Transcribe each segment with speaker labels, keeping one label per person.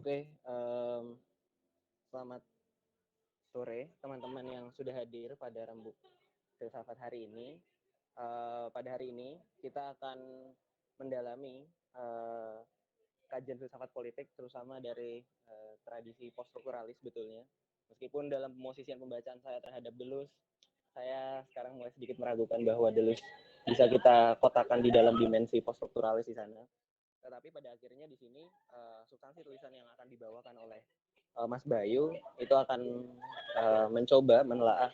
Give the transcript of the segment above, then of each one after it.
Speaker 1: Oke, selamat sore teman-teman yang sudah hadir pada Rembuk Filsafat hari ini. Pada hari ini kita akan mendalami kajian filsafat politik, terutama dari tradisi poststrukturalis sebetulnya. Meskipun dalam pemosisian pembacaan saya terhadap Deleuze, saya sekarang mulai sedikit meragukan bahwa Deleuze bisa kita kotakan di dalam dimensi poststrukturalis di sana. Tetapi pada akhirnya di sini substansi tulisan yang akan dibawakan oleh Mas Bayu itu akan mencoba menelaah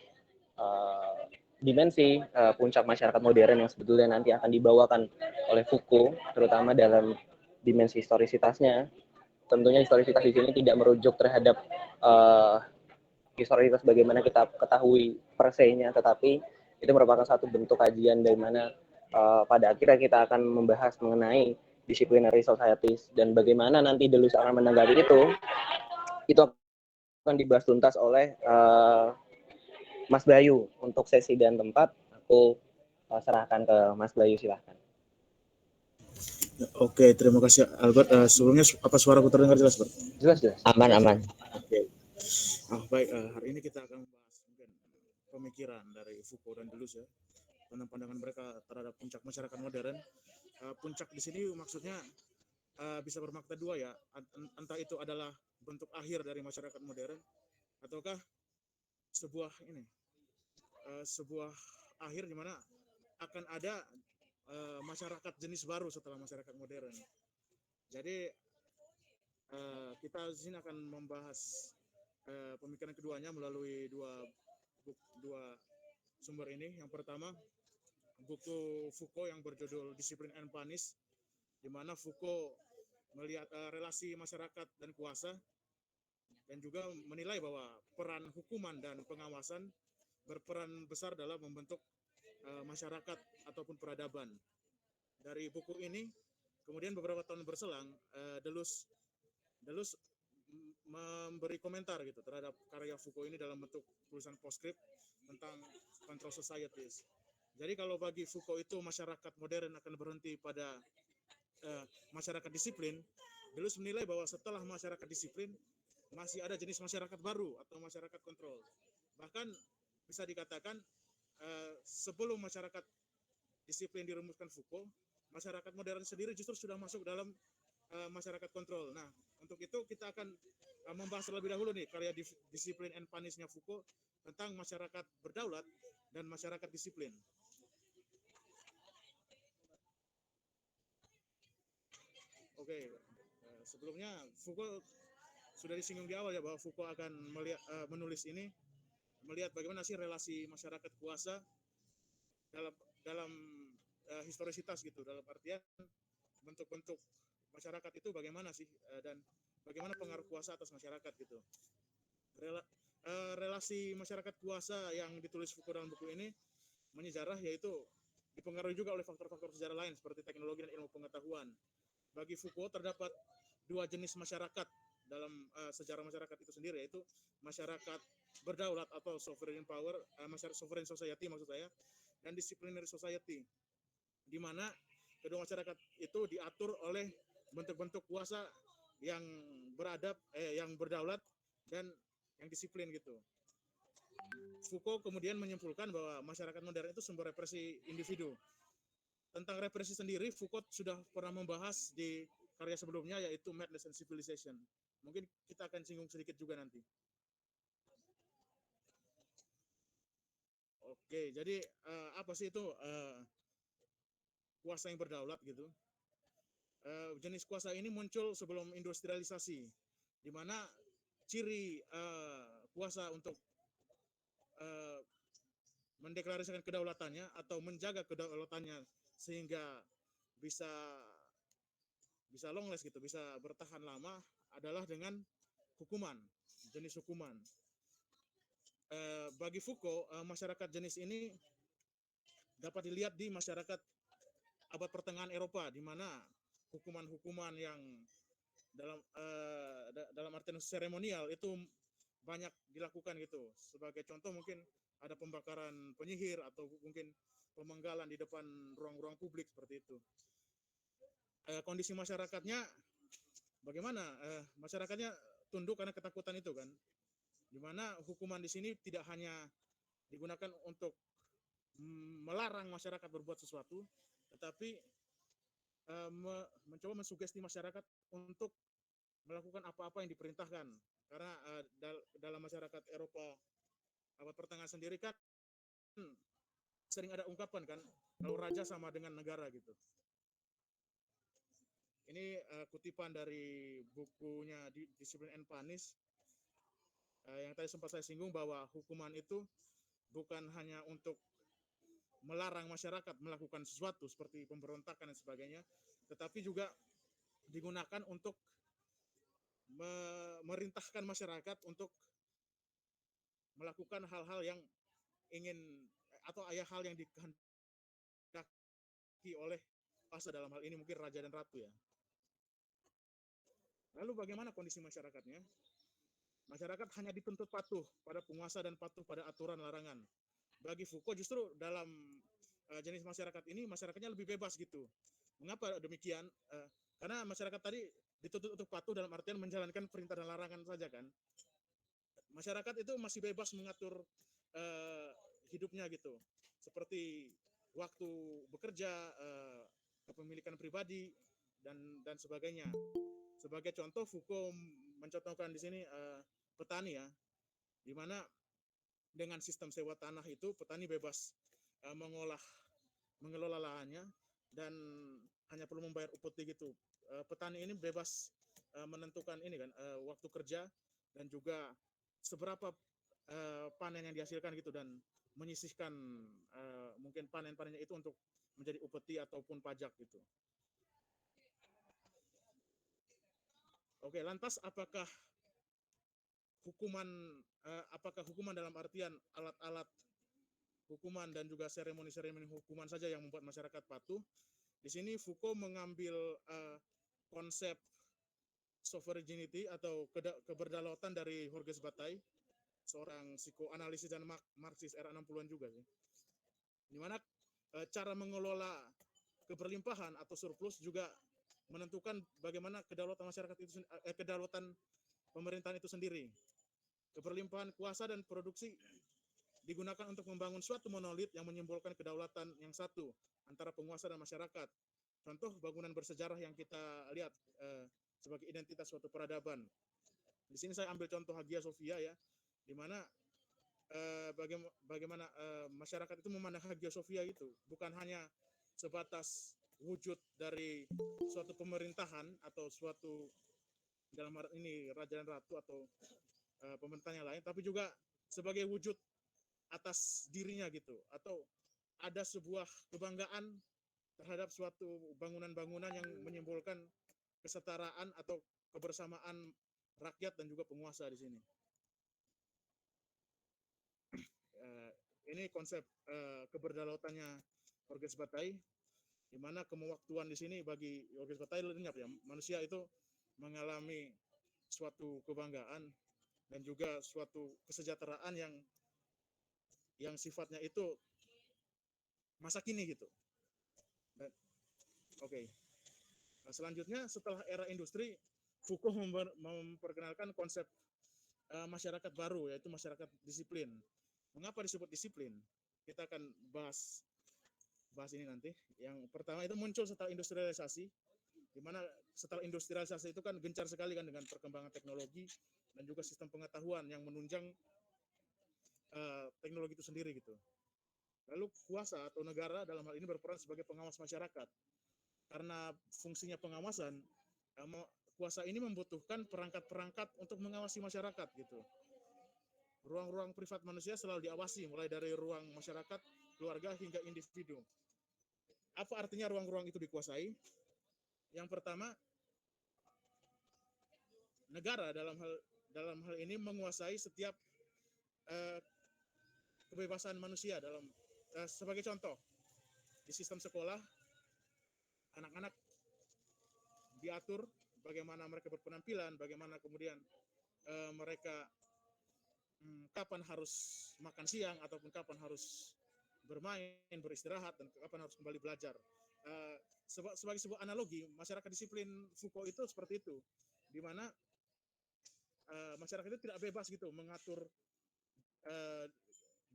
Speaker 1: dimensi puncak masyarakat modern yang sebetulnya nanti akan dibawakan oleh Foucault, terutama dalam dimensi historisitasnya. Tentunya historisitas di sini tidak merujuk terhadap historisitas bagaimana kita ketahui per se-nya, tetapi itu merupakan satu bentuk kajian dari mana pada akhirnya kita akan membahas mengenai disciplinary societies dan bagaimana nanti Deleuze akan menanggapi itu akan dibahas tuntas oleh Mas Bayu. Untuk sesi dan tempat aku serahkan ke Mas Bayu, silahkan.
Speaker 2: Oke, terima kasih Albert. Sebelumnya apa suaraku terdengar jelas, Bang?
Speaker 1: Jelas.
Speaker 3: Aman.
Speaker 2: Oke. Baik, hari ini kita akan membahas mungkin pemikiran dari Foucault dan Deleuze ya, tentang pandangan mereka terhadap puncak masyarakat modern. Puncak di sini maksudnya bisa bermakna dua ya, entah itu adalah bentuk akhir dari masyarakat modern ataukah sebuah sebuah akhir di mana akan ada masyarakat jenis baru setelah masyarakat modern. Jadi kita di sini akan membahas pemikiran keduanya melalui dua sumber ini. Yang pertama, buku Foucault yang berjudul Discipline and Punish, di mana Foucault melihat relasi masyarakat dan kuasa dan juga menilai bahwa peran hukuman dan pengawasan berperan besar dalam membentuk masyarakat ataupun peradaban. Dari buku ini, kemudian beberapa tahun berselang, Deleuze memberi komentar gitu terhadap karya Foucault ini dalam bentuk tulisan postscript tentang control societies. Jadi kalau bagi Foucault itu masyarakat modern akan berhenti pada masyarakat disiplin, Deleuze menilai bahwa setelah masyarakat disiplin masih ada jenis masyarakat baru atau masyarakat kontrol. Bahkan bisa dikatakan sebelum masyarakat disiplin dirumuskan Foucault, masyarakat modern sendiri justru sudah masuk dalam masyarakat kontrol. Nah, untuk itu kita akan membahas terlebih dahulu nih karya Discipline and Punish-nya Foucault tentang masyarakat berdaulat dan masyarakat disiplin. Oke, sebelumnya Foucault sudah disinggung di awal ya bahwa Foucault akan menulis ini melihat bagaimana sih relasi masyarakat kuasa dalam historisitas gitu, dalam artian bentuk-bentuk masyarakat itu bagaimana sih dan bagaimana pengaruh kuasa atas masyarakat gitu. Relasi masyarakat kuasa yang ditulis Foucault dalam buku ini menyejarah, yaitu dipengaruhi juga oleh faktor-faktor sejarah lain seperti teknologi dan ilmu pengetahuan. Bagi Foucault terdapat dua jenis masyarakat dalam sejarah masyarakat itu sendiri, yaitu masyarakat berdaulat atau sovereign power, masyarakat sovereign society maksud saya, dan disciplinary society, di mana kedua masyarakat itu diatur oleh bentuk-bentuk kuasa yang beradab, yang berdaulat dan yang disiplin gitu. Foucault kemudian menyimpulkan bahwa masyarakat modern itu sumber represi individu. Tentang represi sendiri, Foucault sudah pernah membahas di karya sebelumnya, yaitu Madness and Civilization. Mungkin kita akan singgung sedikit juga nanti. Oke, jadi apa sih itu kuasa yang berdaulat gitu? Jenis kuasa ini muncul sebelum industrialisasi, di mana ciri kuasa untuk mendeklarasikan kedaulatannya atau menjaga kedaulatannya sehingga bisa bisa long last gitu, bisa bertahan lama adalah dengan hukuman, jenis hukuman. Bagi Foucault, masyarakat jenis ini dapat dilihat di masyarakat abad pertengahan Eropa, di mana hukuman-hukuman yang dalam artian seremonial itu banyak dilakukan gitu. Sebagai contoh mungkin ada pembakaran penyihir atau mungkin pemenggalan di depan ruang-ruang publik seperti itu. Kondisi masyarakatnya bagaimana? Masyarakatnya tunduk karena ketakutan itu kan. Di mana hukuman di sini tidak hanya digunakan untuk melarang masyarakat berbuat sesuatu, tetapi mencoba mensugesti masyarakat untuk melakukan apa-apa yang diperintahkan. Karena dalam masyarakat Eropa abad pertengahan sendiri kan sering ada ungkapan kan, kalau raja sama dengan negara gitu. Ini kutipan dari bukunya Discipline and Punish, yang tadi sempat saya singgung bahwa hukuman itu bukan hanya untuk melarang masyarakat melakukan sesuatu seperti pemberontakan dan sebagainya, tetapi juga digunakan untuk merintahkan masyarakat untuk melakukan hal-hal yang ingin atau hal yang dikehendaki oleh kuasa, dalam hal ini mungkin raja dan ratu ya. Lalu bagaimana kondisi masyarakatnya? Masyarakat hanya dituntut patuh pada penguasa dan patuh pada aturan larangan. Bagi Foucault justru dalam jenis masyarakat ini masyarakatnya lebih bebas gitu. Mengapa demikian? Karena masyarakat tadi dituntut untuk patuh dalam artian menjalankan perintah dan larangan saja kan. Masyarakat itu masih bebas mengatur hidupnya gitu. Seperti waktu bekerja, kepemilikan pribadi dan sebagainya. Sebagai contoh, Foucault mencontohkan di sini petani ya, di mana dengan sistem sewa tanah itu petani bebas mengelola lahannya dan hanya perlu membayar upeti gitu. Petani ini bebas menentukan ini kan waktu kerja dan juga seberapa panen yang dihasilkan gitu, dan menyisihkan mungkin panen-panennya itu untuk menjadi upeti ataupun pajak gitu. Oke, lantas apakah hukuman dalam artian alat-alat hukuman dan juga seremoni-seremoni hukuman saja yang membuat masyarakat patuh? Di sini Foucault mengambil konsep sovereignty atau keberdaulatan dari Georges Bataille, seorang psikoanalisis dan Marxis era 60-an juga sih. Di mana cara mengelola keberlimpahan atau surplus juga menentukan bagaimana kedaulatan masyarakat itu, kedaulatan pemerintahan itu sendiri. Keberlimpahan kuasa dan produksi digunakan untuk membangun suatu monolit yang menyimbolkan kedaulatan yang satu antara penguasa dan masyarakat. Contoh bangunan bersejarah yang kita lihat sebagai identitas suatu peradaban. Di sini saya ambil contoh Hagia Sophia ya, di mana bagaimana masyarakat itu memandang Hagia Sophia itu bukan hanya sebatas wujud dari suatu pemerintahan atau suatu, dalam hal ini raja dan ratu atau pemerintahan yang lain, tapi juga sebagai wujud atas dirinya gitu, atau ada sebuah kebanggaan terhadap suatu bangunan-bangunan yang menyimbolkan kesetaraan atau kebersamaan rakyat dan juga penguasa di sini. Ini konsep keberdaulatannya Georges Bataille, di mana kemewaktuan di sini bagi Georges Bataille lenyap ya, manusia itu mengalami suatu kebanggaan dan juga suatu kesejahteraan yang sifatnya itu masa kini gitu. Oke. Nah, selanjutnya setelah era industri, Foucault memperkenalkan konsep masyarakat baru, yaitu masyarakat disiplin. Mengapa disebut disiplin? Kita akan bahas ini nanti. Yang pertama itu muncul setelah industrialisasi, di mana setelah industrialisasi itu kan gencar sekali kan dengan perkembangan teknologi dan juga sistem pengetahuan yang menunjang teknologi itu sendiri gitu. Lalu kuasa atau negara dalam hal ini berperan sebagai pengawas masyarakat. Karena fungsinya pengawasan, kuasa ini membutuhkan perangkat-perangkat untuk mengawasi masyarakat gitu. Ruang-ruang privat manusia selalu diawasi, mulai dari ruang masyarakat, keluarga, hingga individu. Apa artinya ruang-ruang itu dikuasai? Yang pertama, negara dalam hal ini menguasai setiap uh, kebebasan manusia sebagai contoh di sistem sekolah, anak-anak diatur bagaimana mereka berpenampilan, bagaimana kemudian mereka kapan harus makan siang ataupun kapan harus bermain, beristirahat, dan kapan harus kembali belajar. Sebagai sebuah analogi, masyarakat disiplin Foucault itu seperti itu, di mana masyarakat itu tidak bebas gitu mengatur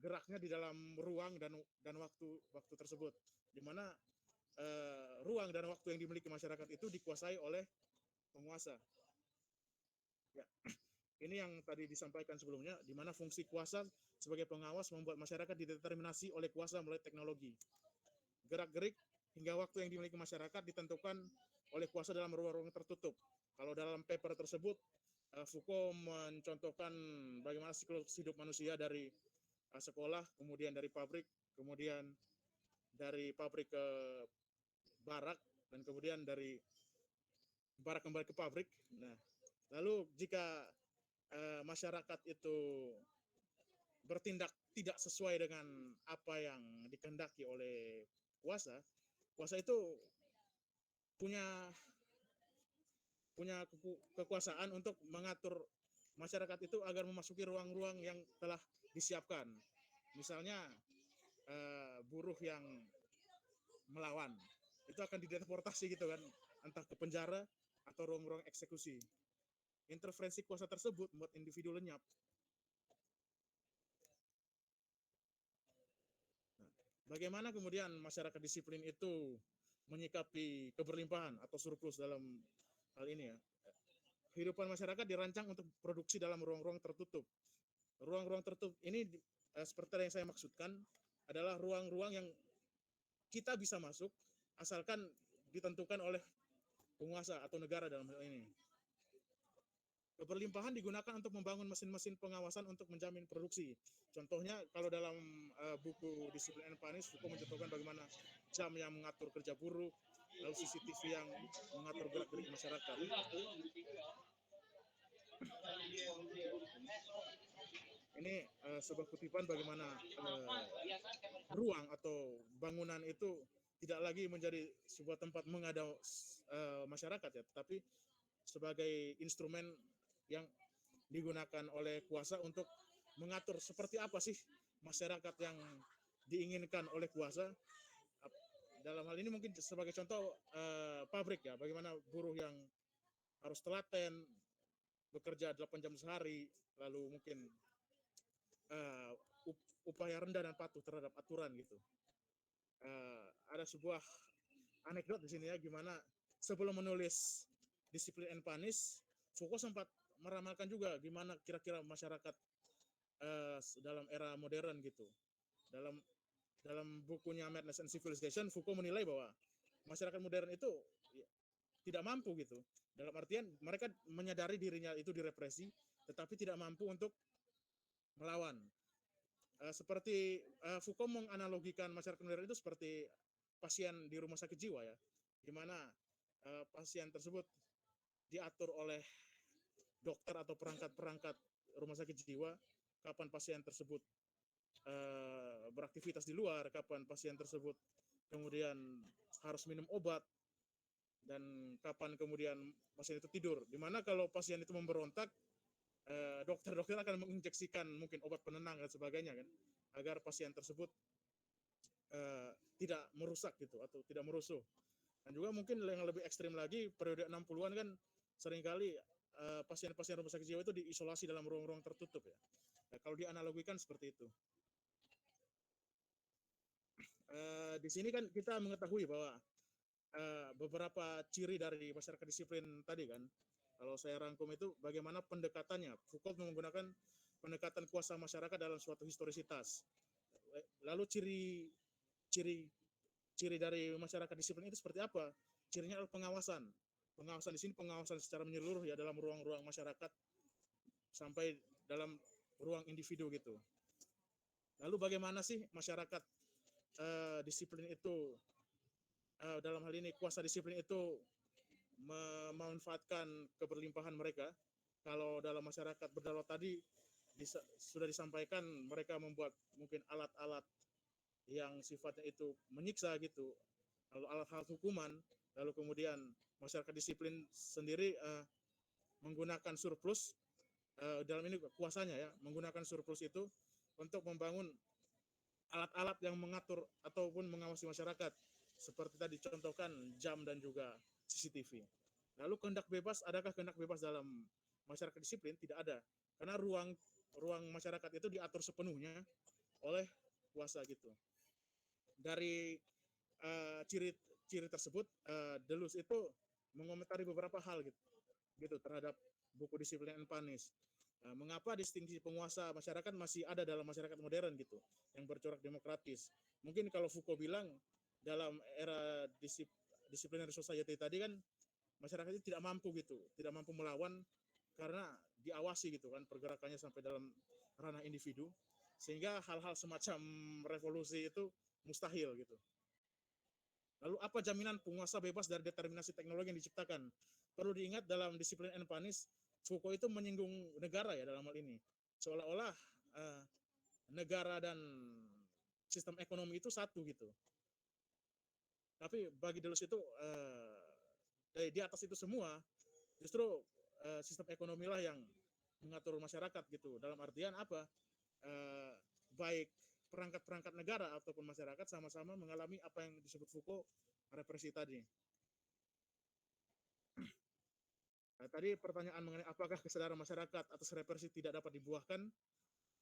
Speaker 2: geraknya di dalam ruang dan waktu tersebut, di mana ruang dan waktu yang dimiliki masyarakat itu dikuasai oleh penguasa. Ya. Ini yang tadi disampaikan sebelumnya, di mana fungsi kuasa sebagai pengawas membuat masyarakat dideterminasi oleh kuasa melalui teknologi. Gerak-gerik hingga waktu yang dimiliki masyarakat ditentukan oleh kuasa dalam ruang-ruang tertutup. Kalau dalam paper tersebut, Foucault mencontohkan bagaimana siklus hidup manusia dari sekolah, kemudian dari pabrik, kemudian dari pabrik ke barak, dan kemudian dari barak kembali ke pabrik. Nah, lalu jika masyarakat itu bertindak tidak sesuai dengan apa yang dikehendaki oleh kuasa, kuasa itu punya kekuasaan untuk mengatur masyarakat itu agar memasuki ruang-ruang yang telah disiapkan. Misalnya buruh yang melawan itu akan dideportasi gitu kan, entah ke penjara atau ruang-ruang eksekusi. Intervensi kuasa tersebut membuat individu lenyap. Bagaimana kemudian masyarakat disiplin itu menyikapi keberlimpahan atau surplus dalam hal ini ya? Kehidupan masyarakat dirancang untuk produksi dalam ruang-ruang tertutup. Ruang-ruang tertutup ini seperti yang saya maksudkan adalah ruang-ruang yang kita bisa masuk asalkan ditentukan oleh penguasa atau negara dalam hal ini. Keberlimpahan digunakan untuk membangun mesin-mesin pengawasan untuk menjamin produksi. Contohnya kalau dalam buku Disiplin and Punish, Foucault mencontohkan bagaimana jam yang mengatur kerja buruh, lalu CCTV yang mengatur gerak-gerik masyarakat. Ini sebuah kutipan bagaimana ruang atau bangunan itu tidak lagi menjadi sebuah tempat mengadau masyarakat ya, tetapi sebagai instrumen yang digunakan oleh kuasa untuk mengatur seperti apa sih masyarakat yang diinginkan oleh kuasa. Dalam hal ini mungkin sebagai contoh pabrik ya, bagaimana buruh yang harus telaten, bekerja 8 jam sehari, lalu mungkin upaya rendah dan patuh terhadap aturan gitu. Ada sebuah anekdot di sini ya, gimana sebelum menulis Disiplin and Punish, Foucault sempat meramalkan juga gimana kira-kira masyarakat dalam era modern gitu. Dalam bukunya Madness and Civilization, Foucault menilai bahwa masyarakat modern itu tidak mampu gitu. Dalam artian mereka menyadari dirinya itu direpresi, tetapi tidak mampu untuk melawan. Seperti Foucault menganalogikan masyarakat modern itu seperti pasien di rumah sakit jiwa ya, di mana pasien tersebut diatur oleh dokter atau perangkat-perangkat rumah sakit jiwa, kapan pasien tersebut beraktivitas di luar, kapan pasien tersebut kemudian harus minum obat, dan kapan kemudian pasien itu tidur. Dimana kalau pasien itu memberontak, dokter-dokter akan menginjeksikan mungkin obat penenang dan sebagainya kan, agar pasien tersebut tidak merusak gitu atau tidak merusuh. Dan juga mungkin yang lebih ekstrim lagi, periode 60-an kan seringkali pasien-pasien rumah sakit jiwa itu diisolasi dalam ruang-ruang tertutup ya. Nah, kalau dianalogikan seperti itu. Di sini kan kita mengetahui bahwa beberapa ciri dari masyarakat disiplin tadi kan, kalau saya rangkum itu bagaimana pendekatannya. Foucault menggunakan pendekatan kuasa masyarakat dalam suatu historisitas. Lalu ciri dari masyarakat disiplin itu seperti apa? Cirinya adalah pengawasan. Pengawasan di sini pengawasan secara menyeluruh ya, dalam ruang-ruang masyarakat sampai dalam ruang individu gitu. Lalu bagaimana sih masyarakat disiplin itu dalam hal ini kuasa disiplin itu memanfaatkan keberlimpahan mereka. Kalau dalam masyarakat berdaulat tadi sudah disampaikan, mereka membuat mungkin alat-alat yang sifatnya itu menyiksa gitu, lalu alat-alat hukuman, lalu kemudian masyarakat disiplin sendiri menggunakan surplus, dalam ini kuasanya ya, menggunakan surplus itu untuk membangun alat-alat yang mengatur ataupun mengawasi masyarakat, seperti tadi contohkan jam dan juga CCTV. Lalu kehendak bebas, adakah kehendak bebas dalam masyarakat disiplin? Tidak ada, karena ruang masyarakat itu diatur sepenuhnya oleh kuasa gitu. Dari ciri tersebut, Deleuze itu mengomentari beberapa hal gitu terhadap buku Disiplin and Punish. Mengapa distingsi penguasa masyarakat masih ada dalam masyarakat modern gitu, yang bercorak demokratis? Mungkin kalau Foucault bilang dalam era disciplinary society tadi kan, masyarakat itu tidak mampu gitu, tidak mampu melawan karena diawasi gitu kan pergerakannya sampai dalam ranah individu, sehingga hal-hal semacam revolusi itu mustahil gitu. Lalu apa jaminan penguasa bebas dari determinasi teknologi yang diciptakan? Perlu diingat dalam Disiplin and Punish, Foucault itu menyinggung negara ya dalam hal ini. Seolah-olah negara dan sistem ekonomi itu satu gitu. Tapi bagi Deleuze itu di atas itu semua justru sistem ekonomi lah yang mengatur masyarakat gitu. Dalam artian apa? Baik perangkat-perangkat negara ataupun masyarakat sama-sama mengalami apa yang disebut Foucault represi tadi. Tadi pertanyaan mengenai apakah kesadaran masyarakat atas represi tidak dapat dibuahkan.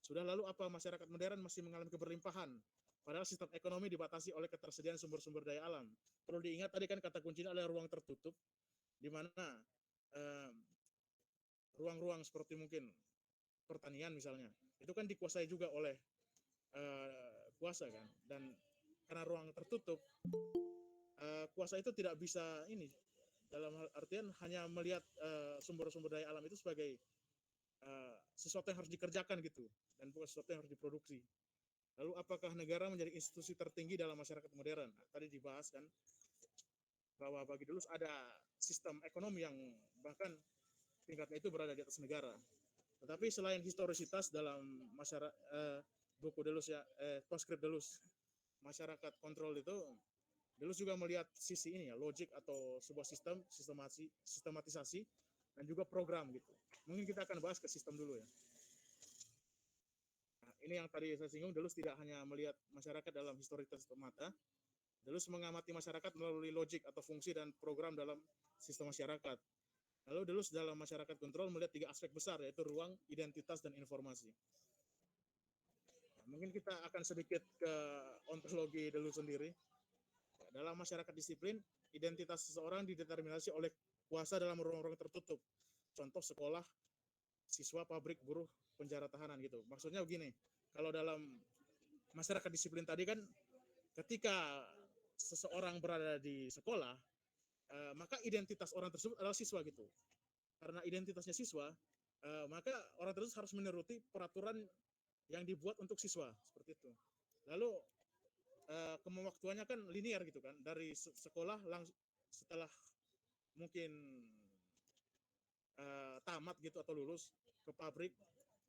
Speaker 2: Sudah, lalu apa masyarakat modern masih mengalami keberlimpahan? Padahal sistem ekonomi dibatasi oleh ketersediaan sumber-sumber daya alam. Perlu diingat tadi kan kata kuncinya adalah ruang tertutup, di mana ruang-ruang seperti mungkin pertanian misalnya, itu kan dikuasai juga oleh kuasa kan. Dan karena ruang tertutup, kuasa itu tidak bisa ini, dalam artian hanya melihat sumber-sumber daya alam itu sebagai sesuatu yang harus dikerjakan gitu, dan bukan sesuatu yang harus diproduksi. Lalu apakah negara menjadi institusi tertinggi dalam masyarakat modern? Nah, tadi dibahas kan bahwa bagi Deleuze ada sistem ekonomi yang bahkan tingkatnya itu berada di atas negara. Tetapi selain historisitas dalam masyarakat, buku Deleuze ya, postscript Deleuze, masyarakat kontrol itu, Deleuze juga melihat sisi ini ya, logik atau sebuah sistematisasi dan juga program gitu. Mungkin kita akan bahas ke sistem dulu ya. Nah, ini yang tadi saya singgung, Deleuze tidak hanya melihat masyarakat dalam historitas semata. Deleuze mengamati masyarakat melalui logik atau fungsi dan program dalam sistem masyarakat. Lalu Deleuze dalam masyarakat kontrol melihat 3 aspek besar, yaitu ruang, identitas, dan informasi. Nah, mungkin kita akan sedikit ke ontologi Deleuze sendiri. Dalam masyarakat disiplin, identitas seseorang dideterminasi oleh kuasa dalam ruang-ruang tertutup. Contoh sekolah, siswa, pabrik, buruh, penjara tahanan gitu. Maksudnya begini, kalau dalam masyarakat disiplin tadi kan, ketika seseorang berada di sekolah, maka identitas orang tersebut adalah siswa gitu. Karena identitasnya siswa, maka orang tersebut harus menuruti peraturan yang dibuat untuk siswa, seperti itu. Lalu kewaktuannya kan linear gitu kan, dari sekolah langsung setelah mungkin tamat gitu atau lulus ke pabrik,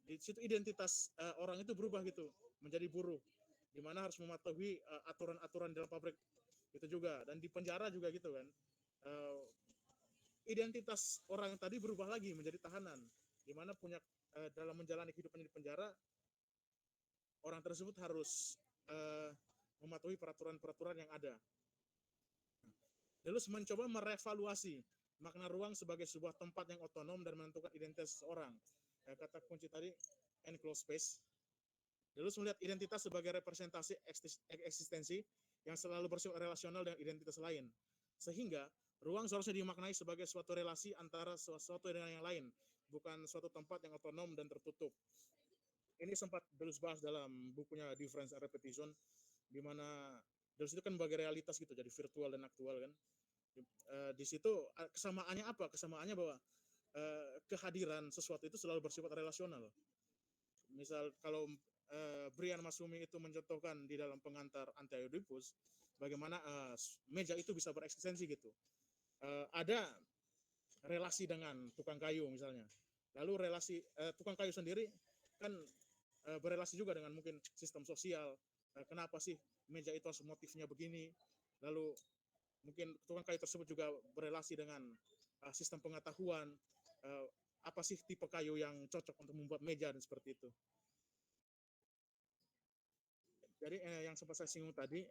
Speaker 2: di situ identitas orang itu berubah gitu menjadi buruh, di mana harus mematuhi aturan-aturan dalam pabrik itu juga, dan di penjara juga gitu kan. Identitas orang tadi berubah lagi menjadi tahanan, di mana punya dalam menjalani kehidupannya di penjara, orang tersebut harus mematuhi peraturan-peraturan yang ada. Deleuze mencoba merevaluasi makna ruang sebagai sebuah tempat yang otonom dan menentukan identitas seseorang. Kata kunci tadi, enclosed space. Deleuze melihat identitas sebagai representasi eksistensi yang selalu bersifat relasional dengan identitas lain. Sehingga ruang seharusnya dimaknai sebagai suatu relasi antara sesuatu dengan yang lain, bukan suatu tempat yang otonom dan tertutup. Ini sempat Deleuze bahas dalam bukunya Difference and Repetition, di mana Deleuze itu kan bagi realitas gitu, jadi virtual dan aktual kan. Di situ kesamaannya apa? Kesamaannya bahwa kehadiran sesuatu itu selalu bersifat relasional. Misal kalau Brian Masumi itu mencontohkan di dalam pengantar Anti-Oedipus, bagaimana meja itu bisa bereksistensi gitu. Ada relasi dengan tukang kayu misalnya. Lalu relasi tukang kayu sendiri kan berelasi juga dengan mungkin sistem sosial. Kenapa sih meja itu motifnya begini? Lalu mungkin tukang kayu tersebut juga berelasi dengan sistem pengetahuan. Apa sih tipe kayu yang cocok untuk membuat meja dan seperti itu. Jadi yang sempat saya singgung tadi,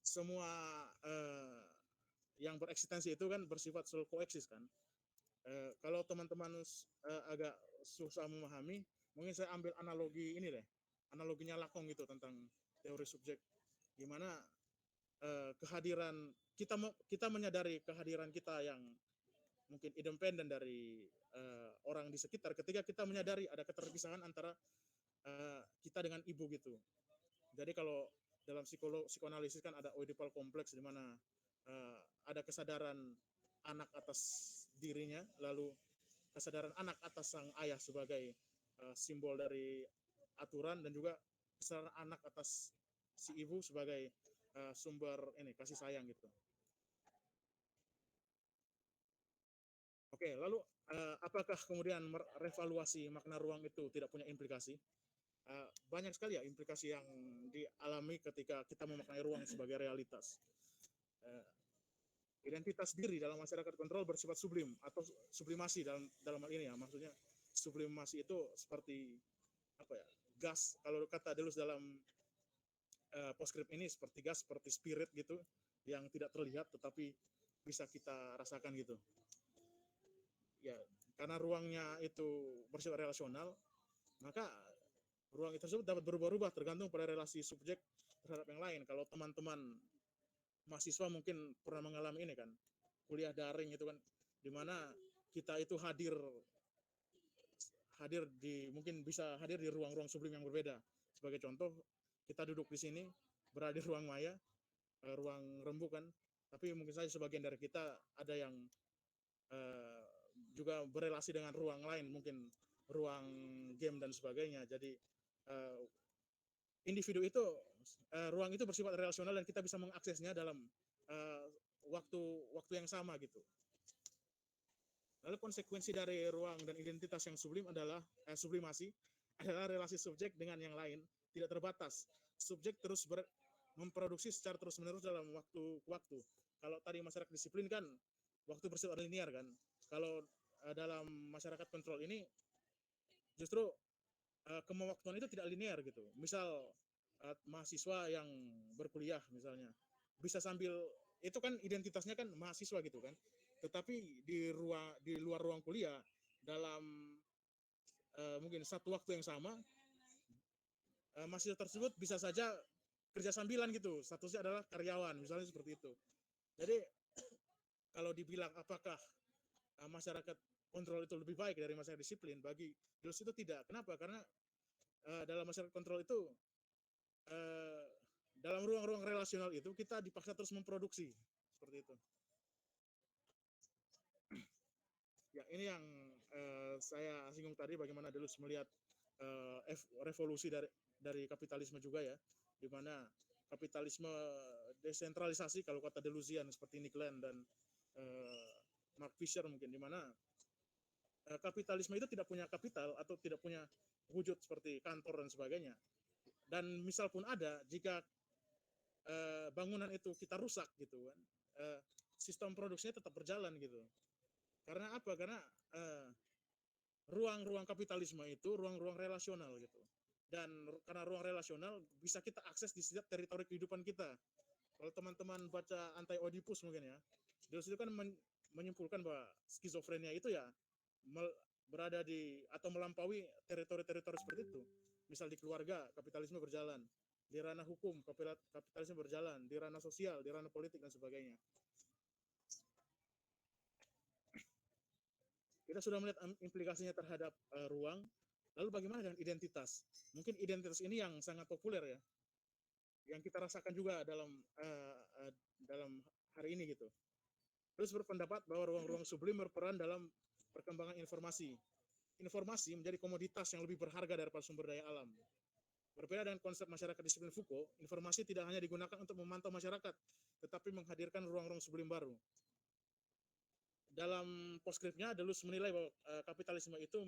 Speaker 2: semua yang bereksistensi itu kan bersifat selalu koeksis kan. Kalau teman-teman agak susah memahami, mungkin saya ambil analogi ini deh, analoginya Lakong gitu tentang teori subjek, gimana kehadiran kita menyadari kehadiran kita yang mungkin independen dari orang di sekitar ketika kita menyadari ada keterpisahan antara kita dengan ibu gitu. Jadi kalau dalam psikoanalisis kan ada Oedipal kompleks di mana ada kesadaran anak atas dirinya, lalu kesadaran anak atas sang ayah sebagai simbol dari aturan, dan juga kesadaran anak atas si ibu sebagai sumber ini kasih sayang gitu. Oke, lalu apakah kemudian revaluasi makna ruang itu tidak punya implikasi? Banyak sekali ya implikasi yang dialami ketika kita memaknai ruang sebagai realitas. Identitas diri dalam masyarakat kontrol bersifat sublim atau sublimasi dalam hal ini ya, maksudnya sublimasi itu seperti apa ya, gas, kalau kata Deleuze dalam postscript ini, seperti gas, seperti spirit gitu yang tidak terlihat tetapi bisa kita rasakan gitu ya. Karena ruangnya itu bersifat relasional, maka ruang itu tersebut dapat berubah-ubah tergantung pada relasi subjek terhadap yang lain. Kalau teman-teman mahasiswa mungkin pernah mengalami ini kan, kuliah daring itu kan, dimana kita itu hadir mungkin bisa hadir di ruang-ruang sublim yang berbeda. Sebagai contoh, kita duduk di sini berada di ruang maya, ruang rembuk kan, tapi mungkin saja sebagian dari kita ada yang juga berelasi dengan ruang lain, mungkin ruang game dan sebagainya. Jadi individu itu ruang itu bersifat relasional dan kita bisa mengaksesnya dalam waktu yang sama gitu. Lalu konsekuensi dari ruang dan identitas yang sublim adalah sublimasi adalah relasi subjek dengan yang lain tidak terbatas. Subjek terus memproduksi secara terus-menerus dalam waktu ke waktu. Kalau tadi masyarakat disiplin kan waktu bersifat linear kan. Kalau dalam masyarakat kontrol ini justru kewaktuan itu tidak linear gitu. Misal mahasiswa yang berkuliah misalnya bisa sambil, itu kan identitasnya kan mahasiswa gitu kan, tetapi di luar ruang kuliah dalam mungkin satu waktu yang sama mahasiswa tersebut bisa saja kerja sambilan gitu, statusnya adalah karyawan misalnya seperti itu. Jadi kalau dibilang apakah masyarakat kontrol itu lebih baik dari masyarakat disiplin, bagi Deleuze itu tidak. Kenapa? Karena dalam masyarakat kontrol itu dalam ruang-ruang relasional itu kita dipaksa terus memproduksi seperti itu. Ya, ini yang saya singgung tadi, bagaimana Deleuze melihat revolusi dari kapitalisme juga ya, di mana kapitalisme desentralisasi kalau kata Deleuzian seperti Nick Land dan Mark Fisher mungkin, di mana kapitalisme itu tidak punya kapital atau tidak punya wujud seperti kantor dan sebagainya. Dan misal pun ada, jika bangunan itu kita rusak gitu kan, sistem produksinya tetap berjalan gitu. Karena apa? Karena ruang-ruang kapitalisme itu ruang-ruang relasional gitu. Dan karena ruang relasional bisa kita akses di setiap teritori kehidupan kita. Kalau teman-teman baca Anti-Oedipus mungkin ya, Deleuze itu kan menyimpulkan bahwa skizofrenia itu ya berada di atau melampaui teritori-teritori seperti itu. Misal di keluarga, kapitalisme berjalan. Di ranah hukum, kapitalisme berjalan. Di ranah sosial, di ranah politik dan sebagainya. Kita sudah melihat implikasinya terhadap ruang. Lalu bagaimana dengan identitas? Mungkin identitas ini yang sangat populer ya, yang kita rasakan juga dalam hari ini gitu. Terus berpendapat bahwa ruang-ruang sublim berperan dalam perkembangan informasi. Informasi menjadi komoditas yang lebih berharga daripada sumber daya alam. Berbeda dengan konsep masyarakat disiplin Foucault, informasi tidak hanya digunakan untuk memantau masyarakat, tetapi menghadirkan ruang-ruang sublim baru. Dalam postscriptnya, Deleuze menilai bahwa kapitalisme itu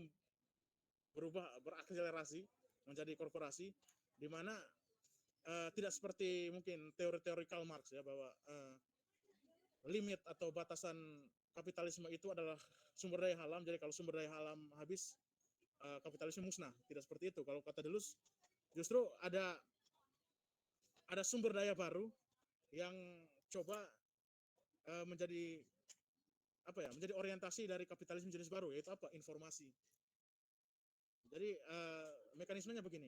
Speaker 2: berakselerasi menjadi korporasi, di mana tidak seperti mungkin teori-teori Karl Marx ya, bahwa limit atau batasan kapitalisme itu adalah sumber daya alam. Jadi kalau sumber daya alam habis, kapitalisme musnah. Tidak seperti itu. Kalau kata Deleuze, justru ada sumber daya baru yang coba menjadi menjadi orientasi dari kapitalisme jenis baru, yaitu apa? Informasi. Jadi mekanismenya begini.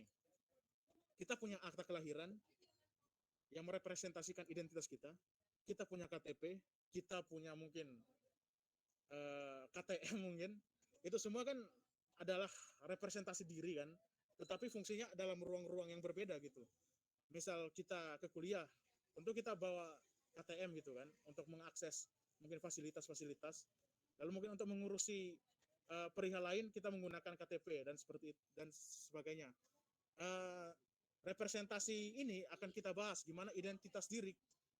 Speaker 2: Kita punya akta kelahiran yang merepresentasikan identitas kita. Kita punya KTP, kita punya mungkin KTM mungkin. Itu semua kan adalah representasi diri kan, tetapi fungsinya dalam ruang-ruang yang berbeda gitu. Misal kita ke kuliah, tentu kita bawa KTM gitu kan, untuk mengakses mungkin fasilitas-fasilitas. Lalu mungkin untuk mengurusi perihal lain kita menggunakan KTP dan seperti dan sebagainya. Representasi ini akan kita bahas gimana identitas diri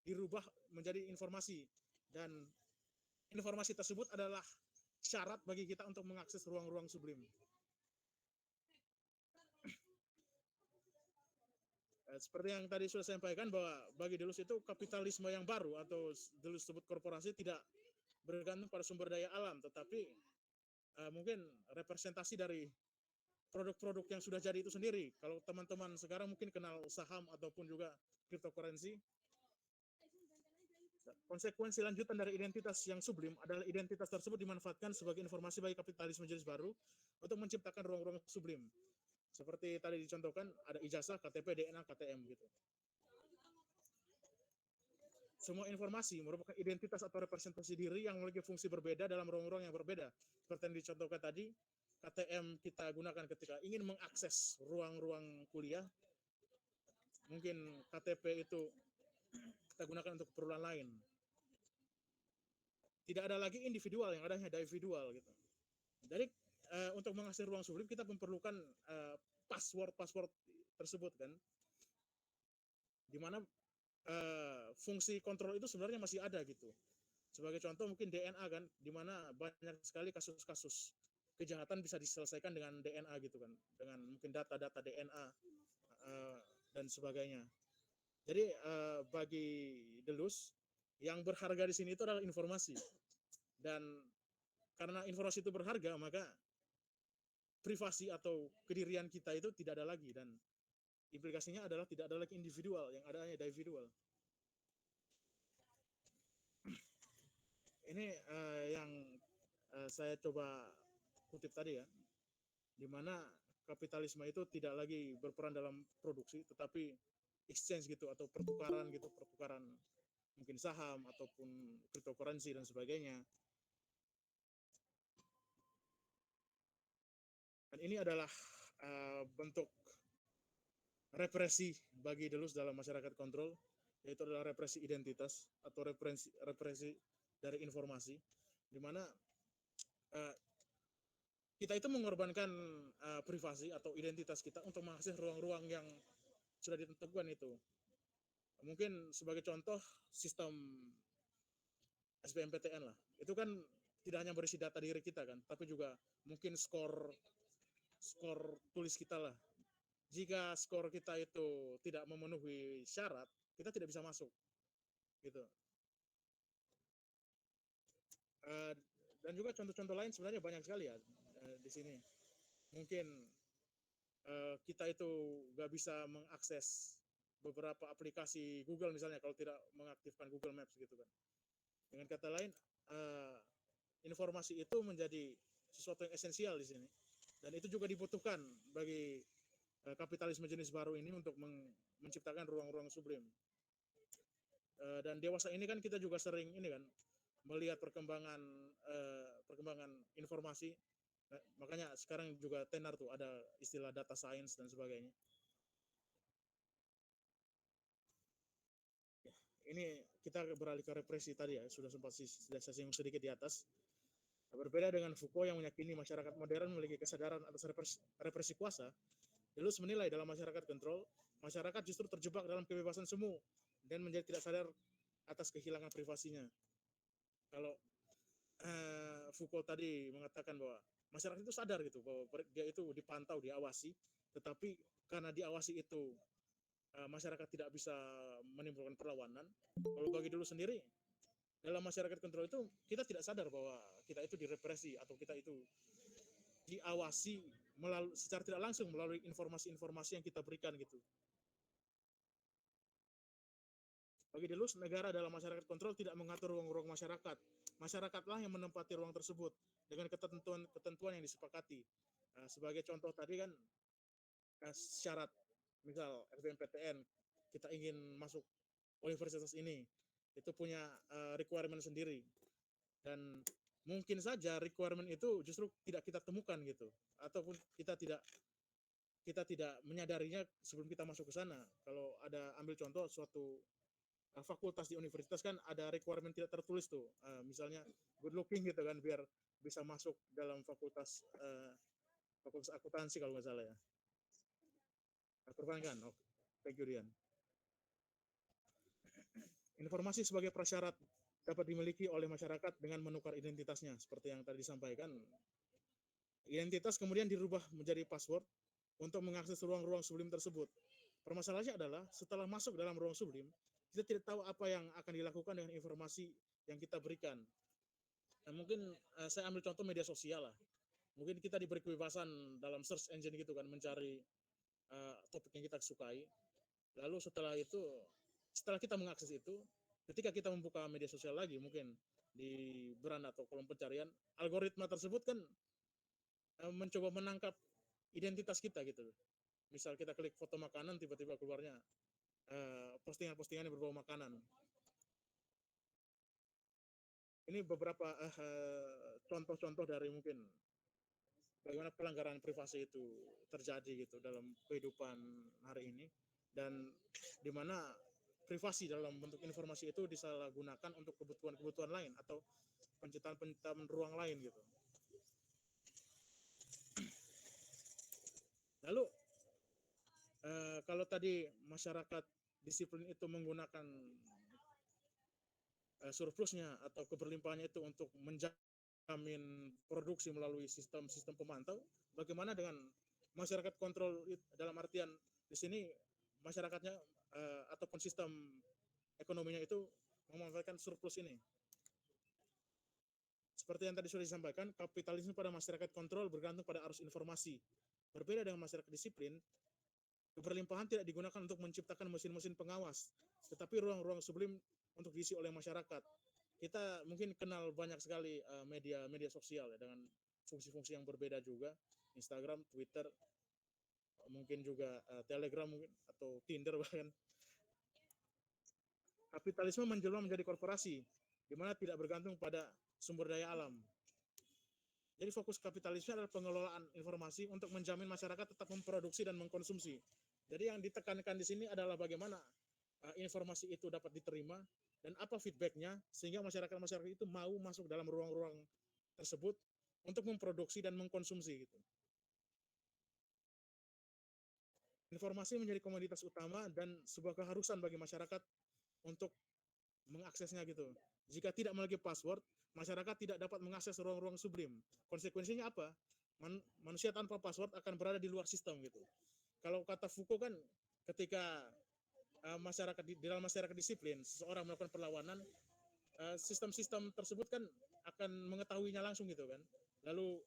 Speaker 2: dirubah menjadi informasi, dan informasi tersebut adalah syarat bagi kita untuk mengakses ruang-ruang sublim. Seperti yang tadi sudah saya sampaikan, bahwa bagi Deleuze itu kapitalisme yang baru atau Deleuze sebut korporasi tidak bergantung pada sumber daya alam, tetapi mungkin representasi dari produk-produk yang sudah jadi itu sendiri. Kalau teman-teman sekarang mungkin kenal saham ataupun juga cryptocurrency, konsekuensi lanjutan dari identitas yang sublim adalah identitas tersebut dimanfaatkan sebagai informasi bagi kapitalisme jenis baru untuk menciptakan ruang-ruang sublim. Seperti tadi dicontohkan, ada ijazah, KTP, DNA, KTM gitu. Semua informasi merupakan identitas atau representasi diri yang memiliki fungsi berbeda dalam ruang-ruang yang berbeda. Seperti yang dicontohkan tadi, KTM kita gunakan ketika ingin mengakses ruang-ruang kuliah. Mungkin KTP itu kita gunakan untuk keperluan lain. Tidak ada lagi individual, yang ada hanya individual gitu. Jadi untuk mengakses ruang sublim kita memerlukan password tersebut kan, dimana fungsi kontrol itu sebenarnya masih ada gitu. Sebagai contoh mungkin DNA kan, dimana banyak sekali kasus-kasus kejahatan bisa diselesaikan dengan DNA gitu kan, dengan mungkin data-data DNA dan sebagainya. Jadi bagi Deleuze yang berharga di sini itu adalah informasi, dan karena informasi itu berharga, maka privasi atau kedirian kita itu tidak ada lagi, dan implikasinya adalah tidak ada lagi individual, yang ada hanya individual. Ini yang saya coba kutip tadi ya, di mana kapitalisme itu tidak lagi berperan dalam produksi, tetapi exchange gitu, atau pertukaran gitu, pertukaran mungkin saham ataupun cryptocurrency dan sebagainya. Dan ini adalah bentuk represi bagi Deleuze dalam masyarakat kontrol, yaitu adalah represi identitas atau represi dari informasi, di mana kita itu mengorbankan privasi atau identitas kita untuk mengakses ruang-ruang yang sudah ditentukan itu. Mungkin sebagai contoh sistem SBMPTN lah, itu kan tidak hanya berisi data diri kita kan, tapi juga mungkin skor tulis kita lah. Jika skor kita itu tidak memenuhi syarat, kita tidak bisa masuk gitu. Dan juga contoh-contoh lain sebenarnya banyak sekali ya di sini. Mungkin kita itu nggak bisa mengakses beberapa aplikasi Google misalnya kalau tidak mengaktifkan Google Maps gitu kan. Dengan kata lain, informasi itu menjadi sesuatu yang esensial di sini, dan itu juga dibutuhkan bagi kapitalisme jenis baru ini untuk menciptakan ruang-ruang sublim. Dan dewasa ini kan kita juga sering ini kan melihat perkembangan informasi. Makanya sekarang juga tenar tuh ada istilah data science dan sebagainya. Ini kita beralih ke represi tadi ya, sudah sempat saya singgung sedikit di atas. Berbeda dengan Foucault yang meyakini masyarakat modern memiliki kesadaran atas represi kuasa, Delus menilai dalam masyarakat kontrol, masyarakat justru terjebak dalam kebebasan semu dan menjadi tidak sadar atas kehilangan privasinya. Kalau Foucault tadi mengatakan bahwa masyarakat itu sadar gitu bahwa dia itu dipantau, diawasi, tetapi karena diawasi itu masyarakat tidak bisa menimbulkan perlawanan. Kalau bagi dulu sendiri, dalam masyarakat kontrol itu kita tidak sadar bahwa kita itu direpresi atau kita itu diawasi melalui secara tidak langsung melalui informasi-informasi yang kita berikan gitu. Bagi Deleuze, negara dalam masyarakat kontrol tidak mengatur ruang-ruang masyarakat. Masyarakatlah yang menempati ruang tersebut dengan ketentuan yang disepakati. Sebagai contoh tadi kan syarat, misal SBMPTN, kita ingin masuk universitas ini, itu punya requirement sendiri. Dan mungkin saja requirement itu justru tidak kita temukan gitu, ataupun kita tidak menyadarinya sebelum kita masuk ke sana. Kalau ada ambil contoh suatu fakultas di universitas kan ada requirement tidak tertulis tuh, misalnya good looking gitu kan biar bisa masuk dalam fakultas akuntansi kalau nggak salah ya, perbankan. Oh, thank you Rian. Informasi sebagai prasyarat dapat dimiliki oleh masyarakat dengan menukar identitasnya seperti yang tadi disampaikan. Identitas kemudian dirubah menjadi password untuk mengakses ruang-ruang sublim tersebut. Permasalahannya adalah setelah masuk dalam ruang sublim, kita tidak tahu apa yang akan dilakukan dengan informasi yang kita berikan. Nah, mungkin saya ambil contoh media sosial lah. Mungkin kita diberi kebebasan dalam search engine gitu kan, mencari topik yang kita sukai. Lalu setelah kita mengakses itu, ketika kita membuka media sosial lagi, mungkin di beranda atau kolom pencarian, algoritma tersebut kan mencoba menangkap identitas kita gitu. Misal kita klik foto makanan, tiba-tiba keluarnya postingan-postingan yang berbau makanan. Ini beberapa contoh-contoh dari mungkin bagaimana pelanggaran privasi itu terjadi gitu dalam kehidupan hari ini, dan di mana privasi dalam bentuk informasi itu disalahgunakan untuk kebutuhan-kebutuhan lain atau penciptaan ruang lain gitu. Lalu kalau tadi masyarakat disiplin itu menggunakan surplusnya atau keberlimpahannya itu untuk menjamin produksi melalui sistem pemantau, bagaimana dengan masyarakat kontrol dalam artian di sini masyarakatnya ataupun sistem ekonominya itu memanfaatkan surplus ini. Seperti yang tadi sudah disampaikan, kapitalisme pada masyarakat kontrol bergantung pada arus informasi. Berbeda dengan masyarakat disiplin, keberlimpahan tidak digunakan untuk menciptakan mesin-mesin pengawas, tetapi ruang-ruang sublim untuk diisi oleh masyarakat. Kita mungkin kenal banyak sekali media sosial ya, dengan fungsi-fungsi yang berbeda juga, Instagram, Twitter, mungkin juga Telegram mungkin, atau Tinder bahkan. Kapitalisme menjelma menjadi korporasi, di mana tidak bergantung pada sumber daya alam. Jadi fokus kapitalisme adalah pengelolaan informasi untuk menjamin masyarakat tetap memproduksi dan mengkonsumsi. Jadi yang ditekankan di sini adalah bagaimana informasi itu dapat diterima dan apa feedbacknya sehingga masyarakat itu mau masuk dalam ruang-ruang tersebut untuk memproduksi dan mengkonsumsi gitu. Informasi menjadi komoditas utama dan sebuah keharusan bagi masyarakat untuk mengaksesnya gitu. Jika tidak memiliki password, masyarakat tidak dapat mengakses ruang-ruang sublim. Konsekuensinya apa? Manusia tanpa password akan berada di luar sistem gitu. Kalau kata Foucault kan, ketika di dalam masyarakat disiplin, seseorang melakukan perlawanan, sistem-sistem tersebut kan akan mengetahuinya langsung gitu kan. Lalu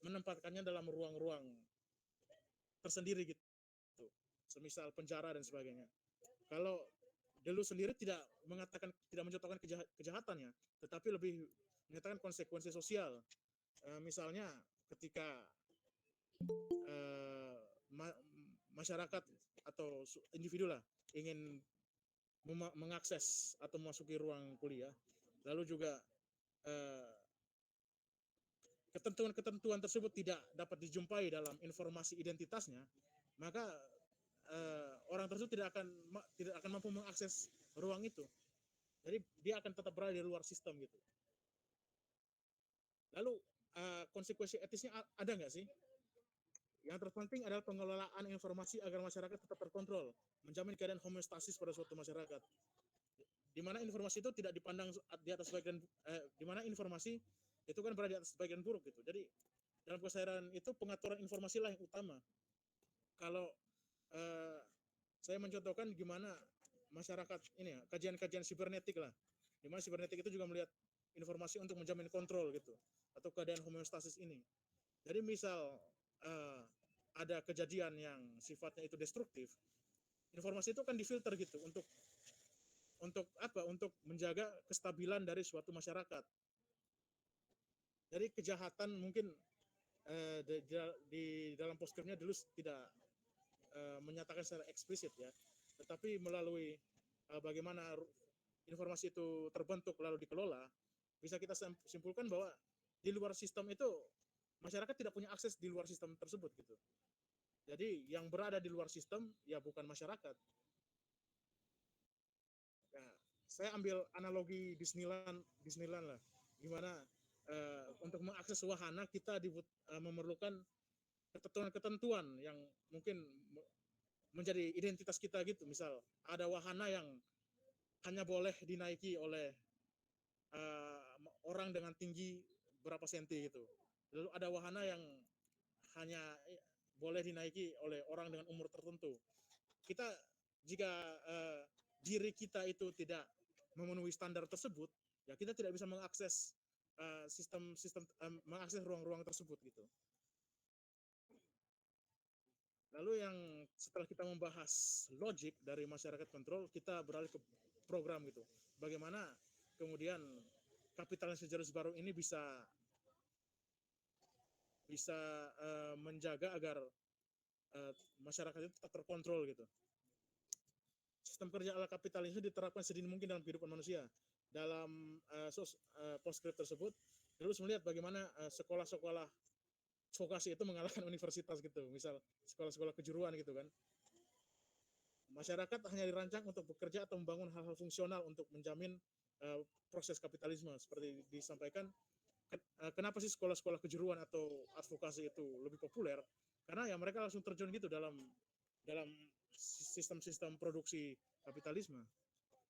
Speaker 2: menempatkannya dalam ruang-ruang tersendiri gitu. Semisal penjara dan sebagainya. Kalau Deleuze sendiri tidak mencontohkan kejahatannya, tetapi lebih menyatakan konsekuensi sosial. Misalnya ketika masyarakat atau individu lah ingin mengakses atau memasuki ruang kuliah, lalu juga ketentuan-ketentuan tersebut tidak dapat dijumpai dalam informasi identitasnya, maka orang tersebut tidak akan mampu mengakses ruang itu. Jadi dia akan tetap berada di luar sistem gitu. Lalu konsekuensi etisnya ada nggak sih? yang terpenting adalah pengelolaan informasi agar masyarakat tetap terkontrol, menjamin keadaan homeostasis pada suatu masyarakat. Di mana informasi itu tidak dipandang di atas bagian, di mana informasi itu kan berada di atas bagian buruk gitu. Jadi dalam keseharian itu pengaturan informasi lah yang utama. Kalau saya mencontohkan gimana masyarakat ini ya, kajian-kajian sibernetik lah, di mana sibernetik itu juga melihat informasi untuk menjamin kontrol gitu atau keadaan homeostasis ini. Jadi misal ada kejadian yang sifatnya itu destruktif, informasi itu kan difilter gitu untuk apa? Untuk menjaga kestabilan dari suatu masyarakat. Jadi kejahatan mungkin di dalam poskernya dulu tidak menyatakan secara eksplisit ya, tetapi melalui bagaimana informasi itu terbentuk lalu dikelola, bisa kita simpulkan bahwa di luar sistem itu masyarakat tidak punya akses di luar sistem tersebut gitu. Jadi yang berada di luar sistem ya bukan masyarakat. Nah, saya ambil analogi Disneyland lah, gimana untuk mengakses wahana kita memerlukan ketentuan-ketentuan yang mungkin menjadi identitas kita gitu. Misal ada wahana yang hanya boleh dinaiki oleh orang dengan tinggi berapa senti gitu. Lalu ada wahana yang hanya boleh dinaiki oleh orang dengan umur tertentu. Kita jika diri kita itu tidak memenuhi standar tersebut, ya kita tidak bisa mengakses mengakses ruang-ruang tersebut gitu. Lalu yang setelah kita membahas logik dari masyarakat kontrol, kita beralih ke program gitu. Bagaimana kemudian kapitalisme garis baru ini bisa menjaga agar masyarakat itu tetap terkontrol gitu. Sistem kerja ala kapitalisme diterapkan sedini mungkin dalam kehidupan manusia. Dalam postscript tersebut, terus melihat bagaimana sekolah-sekolah vokasi itu mengalahkan universitas gitu. Misal sekolah-sekolah kejuruan gitu kan. Masyarakat hanya dirancang untuk bekerja atau membangun hal-hal fungsional untuk menjamin proses kapitalisme. Seperti disampaikan, kenapa sih sekolah-sekolah kejuruan atau advokasi itu lebih populer? Karena ya mereka langsung terjun gitu dalam sistem-sistem produksi kapitalisme.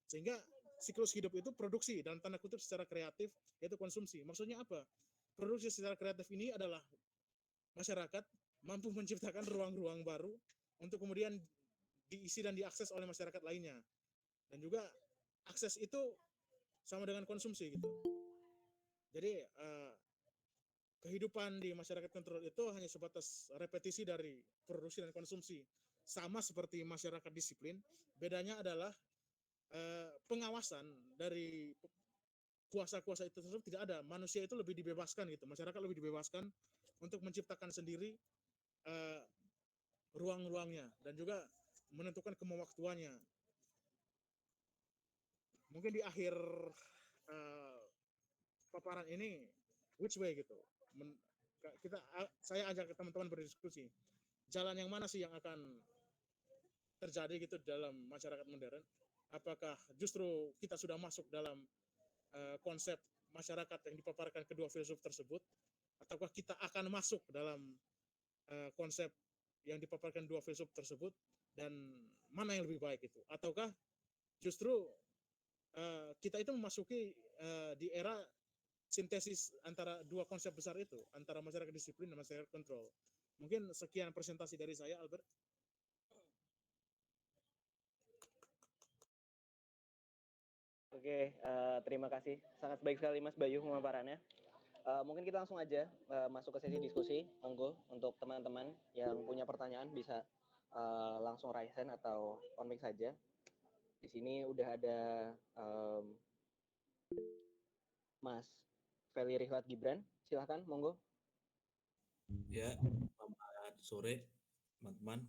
Speaker 2: Sehingga siklus hidup itu produksi dalam tanda kutip secara kreatif, yaitu konsumsi. Maksudnya apa? Produksi secara kreatif ini adalah masyarakat mampu menciptakan ruang-ruang baru untuk kemudian diisi dan diakses oleh masyarakat lainnya. Dan juga akses itu sama dengan konsumsi gitu. Jadi kehidupan di masyarakat kontrol itu hanya sebatas repetisi dari produksi dan konsumsi. Sama seperti masyarakat disiplin, bedanya adalah pengawasan dari kuasa-kuasa itu tersebut tidak ada. Manusia itu lebih dibebaskan gitu, masyarakat lebih dibebaskan untuk menciptakan sendiri ruang-ruangnya dan juga menentukan kemewaktuannya. Mungkin di akhir paparan ini, which way gitu, saya ajak teman-teman berdiskusi, jalan yang mana sih yang akan terjadi gitu dalam masyarakat modern? Apakah justru kita sudah masuk dalam konsep masyarakat yang dipaparkan kedua filsuf tersebut, ataukah kita akan masuk dalam konsep yang dipaparkan dua filsuf tersebut, dan mana yang lebih baik itu? Ataukah justru kita itu memasuki di era sintesis antara dua konsep besar itu, antara masyarakat disiplin dan masyarakat kontrol. Mungkin sekian presentasi dari saya, Albert.
Speaker 1: Oke, terima kasih. Sangat baik sekali Mas Bayu pemaparannya. Mungkin kita langsung aja masuk ke sesi diskusi. Monggo untuk teman-teman yang punya pertanyaan bisa langsung raise hand atau on mic saja. Di sini udah ada Mas Feli Rihwat Gibran. Silahkan, monggo.
Speaker 3: Ya, selamat sore teman-teman.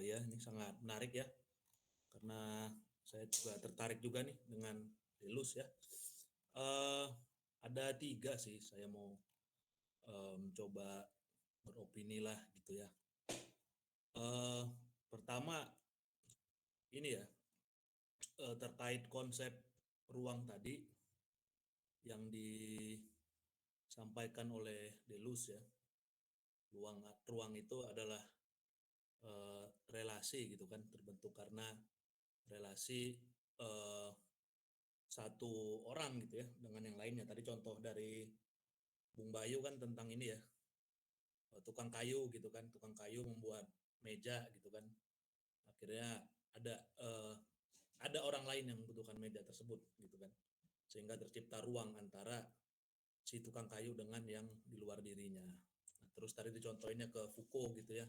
Speaker 3: Ya, ini sangat menarik ya, karena saya juga tertarik juga nih dengan Deleuze ya. Ada 3 sih, saya mau coba beropini lah gitu ya. Pertama, ini ya, terkait konsep ruang tadi yang disampaikan oleh Deleuze ya. Ruang itu adalah relasi gitu kan, terbentuk karena relasi satu orang gitu ya dengan yang lainnya. Tadi contoh dari Bung Bayu kan tentang ini ya, tukang kayu gitu kan, tukang kayu membuat meja gitu kan. Akhirnya ada ada orang lain yang membutuhkan meja tersebut gitu kan. Sehingga tercipta ruang antara si tukang kayu dengan yang di luar dirinya. Nah, terus tadi dicontohinnya ke Foucault gitu ya,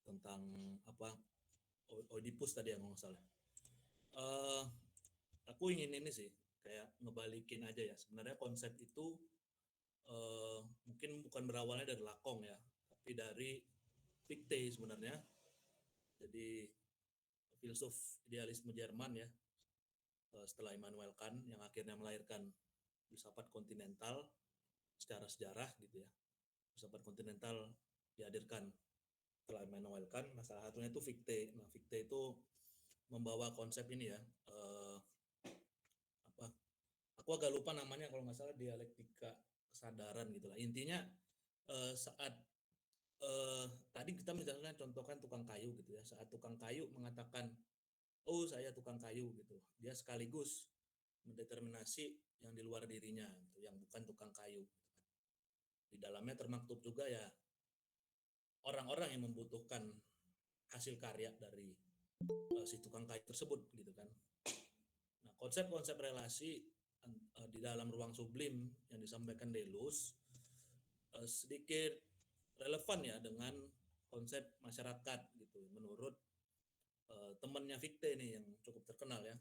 Speaker 3: tentang apa, Oedipus tadi yang nggak salah. Aku ingin ini sih, kayak ngebalikin aja ya. Sebenarnya konsep itu mungkin bukan berawalnya dari Lakong ya, tapi dari Fichte sebenarnya. Jadi filsuf idealisme Jerman ya, setelah Immanuel Kant yang akhirnya melahirkan filsafat kontinental secara sejarah gitu ya. Filsafat kontinental dihadirkan setelah Immanuel Kant. Nah, salah satunya itu Fichte. Nah, Fichte itu membawa konsep ini ya, apa? Aku agak lupa namanya, kalau nggak salah dialektika kesadaran gitulah. Intinya saat tadi kita misalnya contohkan tukang kayu gitu ya. Saat tukang kayu mengatakan, oh saya tukang kayu gitu, dia sekaligus mendeterminasi yang di luar dirinya, gitu, yang bukan tukang kayu. Di dalamnya termaktub juga ya orang-orang yang membutuhkan hasil karya dari si tukang kayu tersebut gitu kan. Nah, konsep-konsep relasi di dalam ruang sublim yang disampaikan Deleuze sedikit relevan ya dengan konsep masyarakat gitu menurut temannya Fichte nih yang cukup terkenal ya,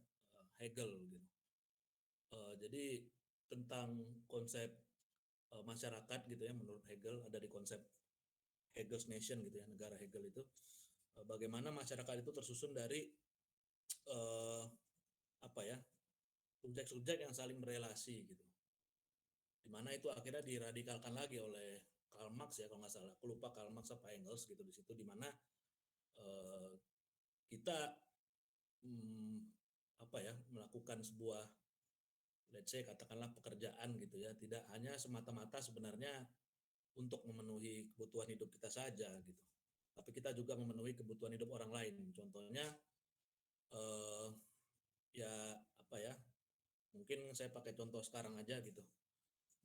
Speaker 3: Hegel gitu. Jadi tentang konsep masyarakat gitu ya, menurut Hegel ada di konsep Hegel's Nation gitu ya, negara Hegel itu bagaimana masyarakat itu tersusun dari apa ya, subjek-subjek yang saling berelasi gitu, dimana itu akhirnya diradikalkan lagi oleh Karl Marx ya kalau nggak salah, aku lupa Karl Marx apa Engels gitu, di situ dimana kita apa ya, melakukan sebuah, let's say katakanlah pekerjaan gitu ya, tidak hanya semata-mata sebenarnya untuk memenuhi kebutuhan hidup kita saja gitu, tapi kita juga memenuhi kebutuhan hidup orang lain. Contohnya ya apa ya, mungkin saya pakai contoh sekarang aja gitu.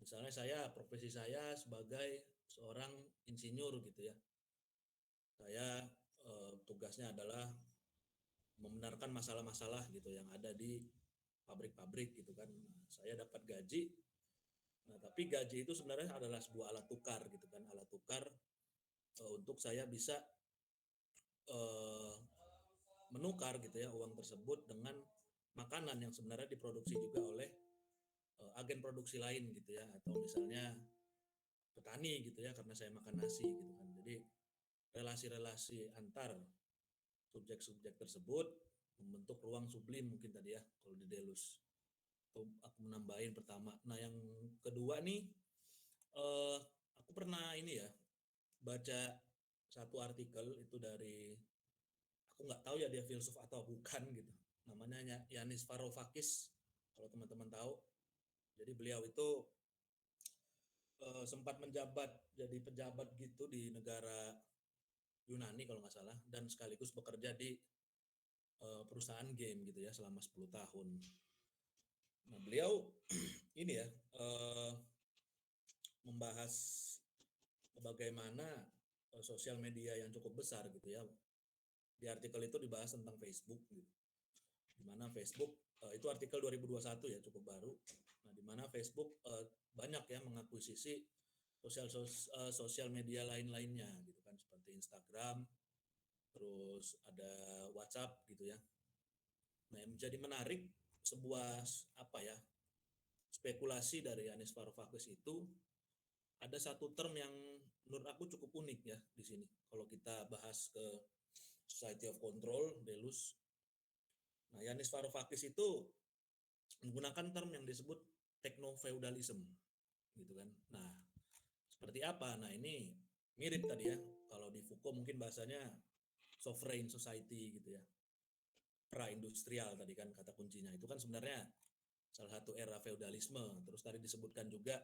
Speaker 3: Misalnya profesi saya sebagai seorang insinyur gitu ya, saya tugasnya adalah membenarkan masalah-masalah gitu yang ada di pabrik-pabrik gitu kan. Nah, saya dapat gaji. Nah, tapi gaji itu sebenarnya adalah sebuah alat tukar gitu kan, alat tukar untuk saya bisa menukar gitu ya uang tersebut dengan makanan yang sebenarnya diproduksi juga oleh agen produksi lain gitu ya, atau misalnya petani gitu ya, karena saya makan nasi gitu kan. Jadi relasi-relasi antar subjek-subjek tersebut membentuk ruang sublim mungkin tadi ya kalau di Deleuze. Atau aku menambahin pertama. Nah yang kedua nih, aku pernah ini ya baca satu artikel itu dari, aku nggak tahu ya dia filsuf atau bukan gitu. Namanya Yanis Varoufakis kalau teman-teman tahu. Jadi beliau itu sempat menjabat jadi pejabat gitu di negara Yunani kalau nggak salah, dan sekaligus bekerja di perusahaan game gitu ya selama 10 tahun. Nah, beliau ini ya membahas bagaimana sosial media yang cukup besar gitu ya. Di artikel itu dibahas tentang Facebook gitu. Di mana Facebook itu artikel 2021 ya, cukup baru. Nah, di mana Facebook banyak ya mengakuisisi sosial media lain-lainnya gitu kan, seperti Instagram, terus ada WhatsApp gitu ya. Nah, yang menjadi menarik sebuah apa ya, spekulasi dari Yanis Varoufakis itu ada satu term yang menurut aku cukup unik ya di sini. Kalau kita bahas ke Society of Control, Deleuze. Nah, Yanis Varoufakis itu menggunakan term yang disebut techno-feudalism gitu kan. Nah, seperti apa? Nah, ini mirip tadi ya. Kalau di Foucault mungkin bahasanya sovereign society gitu ya. Pra-industrial tadi kan kata kuncinya. Itu kan sebenarnya salah satu era feudalisme. Terus tadi disebutkan juga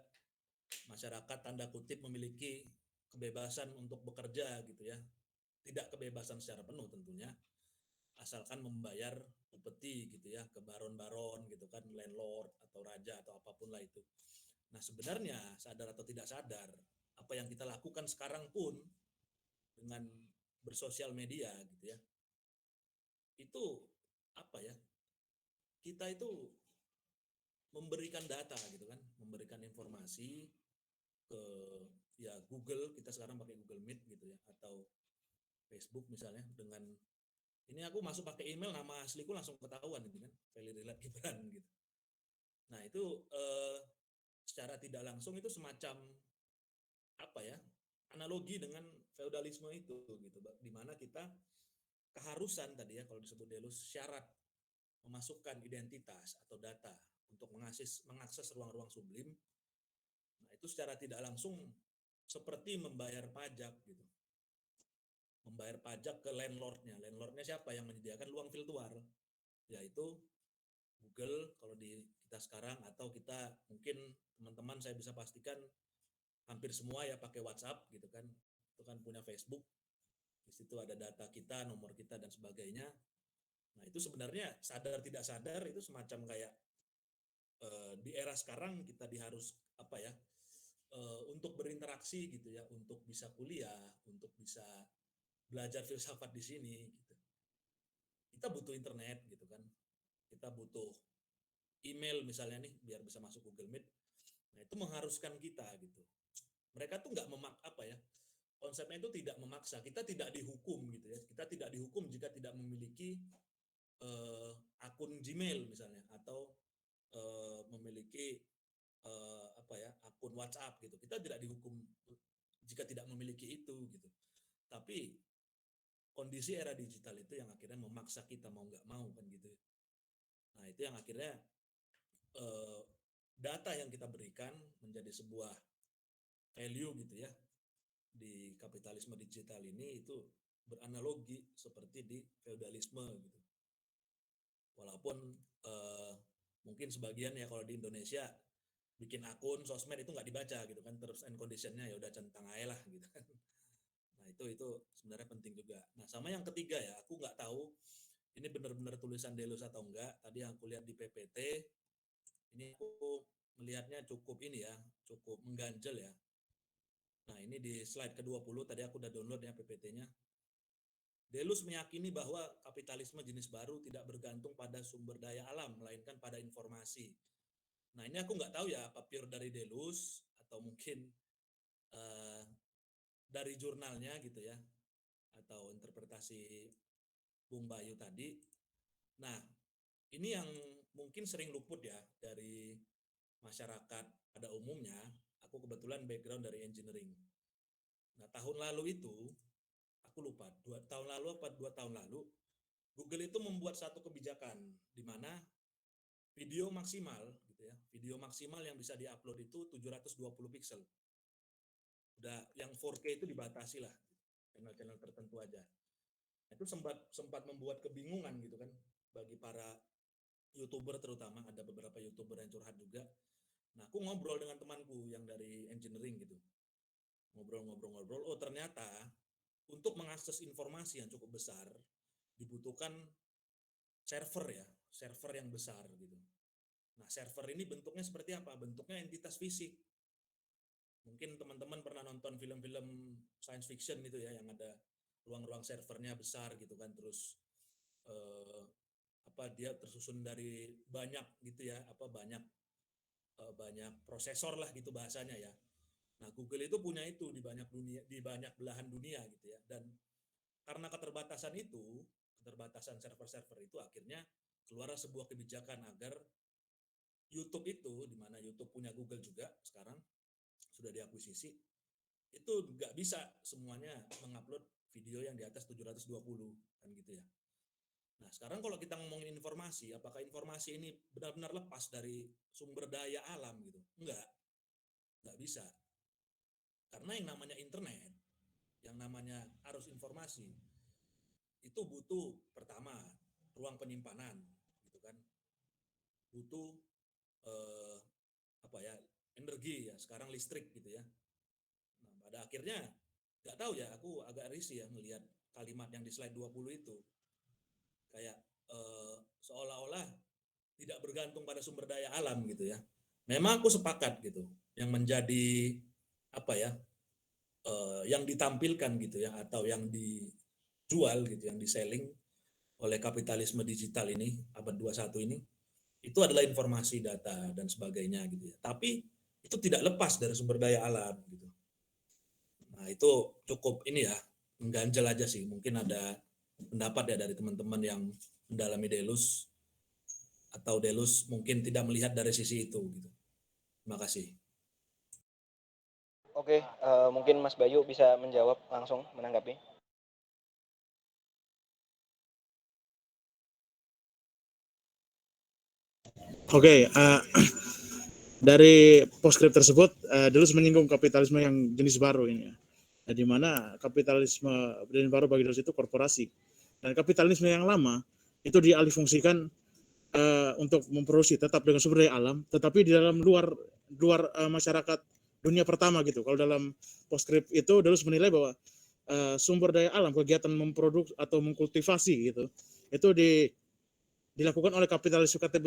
Speaker 3: masyarakat tanda kutip memiliki kebebasan untuk bekerja gitu ya. Tidak kebebasan secara penuh tentunya, asalkan membayar upeti gitu ya ke baron-baron gitu kan, landlord atau raja atau apapun lah itu. Nah sebenarnya sadar atau tidak sadar, apa yang kita lakukan sekarang pun dengan bersosial media gitu ya, itu apa ya, kita itu memberikan data gitu kan, memberikan informasi ke ya Google, kita sekarang pakai Google Meet gitu ya, atau Facebook misalnya, dengan ini aku masuk pakai email, nama asliku langsung ketahuan gitu kan, Feli Rilat Gibran gitu. Nah itu secara tidak langsung itu semacam apa ya, analogi dengan feudalisme itu gitu, di mana kita keharusan tadi ya, kalau disebut Delus, syarat memasukkan identitas atau data untuk mengakses ruang-ruang sublim. Nah itu secara tidak langsung seperti membayar pajak gitu, membayar pajak ke landlordnya. Landlordnya siapa? Yang menyediakan ruang virtual, yaitu Google kalau di kita sekarang, atau kita mungkin teman-teman saya bisa pastikan hampir semua ya pakai WhatsApp gitu kan, itu kan punya Facebook, di situ ada data kita, nomor kita dan sebagainya. Nah itu sebenarnya sadar tidak sadar itu semacam kayak di era sekarang kita diharus apa ya, untuk berinteraksi gitu ya, untuk bisa kuliah, untuk bisa belajar filsafat di sini gitu. Kita butuh internet gitu kan, kita butuh email misalnya nih biar bisa masuk Google Meet. Nah itu mengharuskan kita gitu. Mereka tuh nggak apa ya, konsepnya itu tidak memaksa. Kita tidak dihukum gitu ya. Kita tidak dihukum jika tidak memiliki akun Gmail misalnya, atau memiliki apa ya, akun WhatsApp gitu. Kita tidak dihukum jika tidak memiliki itu gitu. Tapi kondisi era digital itu yang akhirnya memaksa kita mau nggak mau kan gitu. Nah itu yang akhirnya data yang kita berikan menjadi sebuah value gitu ya di kapitalisme digital ini, itu beranalogi seperti di feudalisme gitu. Walaupun mungkin sebagian ya kalau di Indonesia bikin akun sosmed itu nggak dibaca gitu kan, terms and conditionnya ya udah centang aja lah gitu kan. Nah itu sebenarnya penting juga. Nah sama yang ketiga ya, aku nggak tahu ini benar-benar tulisan Delus atau enggak. Tadi yang aku lihat di PPT, ini aku melihatnya cukup ini ya, cukup mengganjal ya. Nah ini di slide ke-20 tadi aku udah download ya PPT-nya. Delus meyakini bahwa kapitalisme jenis baru tidak bergantung pada sumber daya alam, melainkan pada informasi. Nah ini aku nggak tahu ya apa pure dari Delus atau mungkin uh, dari jurnalnya gitu ya, atau interpretasi Bung Bayu tadi. Nah ini yang mungkin sering luput ya dari masyarakat pada umumnya. Aku kebetulan background dari engineering. Nah tahun lalu itu aku lupa 2 tahun lalu apa 2 tahun lalu, Google itu membuat satu kebijakan di mana video maksimal gitu ya, video maksimal yang bisa diupload itu 720 pixel. Udah yang 4K itu dibatasi lah, channel-channel tertentu aja. Itu sempat membuat kebingungan gitu kan bagi para YouTuber, terutama ada beberapa YouTuber yang curhat juga. Nah, aku ngobrol dengan temanku yang dari engineering gitu. Ngobrol, oh ternyata untuk mengakses informasi yang cukup besar dibutuhkan server ya, server yang besar gitu. Nah, server ini bentuknya seperti apa? Bentuknya entitas fisik. Mungkin teman-teman pernah nonton film-film science fiction gitu ya, yang ada ruang-ruang servernya besar gitu kan, terus apa dia tersusun dari banyak gitu ya, apa banyak prosesor lah gitu bahasanya ya. Nah, Google itu punya itu di banyak dunia, di banyak belahan dunia gitu ya. Dan karena keterbatasan itu, keterbatasan server-server itu, akhirnya keluar sebuah kebijakan agar YouTube itu, di mana YouTube punya Google juga sekarang, sudah diakuisisi, itu nggak bisa semuanya mengupload video yang di atas 720 kan gitu ya. Nah sekarang kalau kita ngomongin informasi, apakah informasi ini benar-benar lepas dari sumber daya alam gitu? Nggak bisa. Karena yang namanya internet, yang namanya arus informasi, itu butuh pertama ruang penyimpanan gitu kan, butuh apa ya, energi ya, sekarang listrik gitu ya. Nah pada akhirnya nggak tahu ya, aku agak risih ya melihat kalimat yang di slide 20 itu. Kayak seolah-olah tidak bergantung pada sumber daya alam gitu ya. Memang aku sepakat gitu. Yang menjadi apa ya, yang ditampilkan gitu ya, atau yang dijual gitu, yang diselling oleh kapitalisme digital ini, abad 21 ini, itu adalah informasi, data, dan sebagainya gitu ya. Tapi itu tidak lepas dari sumber daya alam gitu. Nah itu cukup ini ya, mengganjal aja sih. Mungkin ada pendapat ya dari teman-teman yang mendalami Delus, atau Delus mungkin tidak melihat dari sisi itu gitu. Terima kasih.
Speaker 1: Oke, mungkin Mas Bayu bisa menjawab langsung, menanggapi.
Speaker 2: Oke, dari postscript tersebut, Deleuze menyinggung kapitalisme yang jenis baru ini, di mana kapitalisme jenis baru bagi Deleuze itu korporasi, dan kapitalisme yang lama itu dialihfungsikan untuk memproduksi tetap dengan sumber daya alam, tetapi di dalam luar masyarakat dunia pertama gitu. Kalau dalam postscript itu Deleuze menilai bahwa sumber daya alam, kegiatan memproduksi atau mengkultivasi gitu, itu dilakukan oleh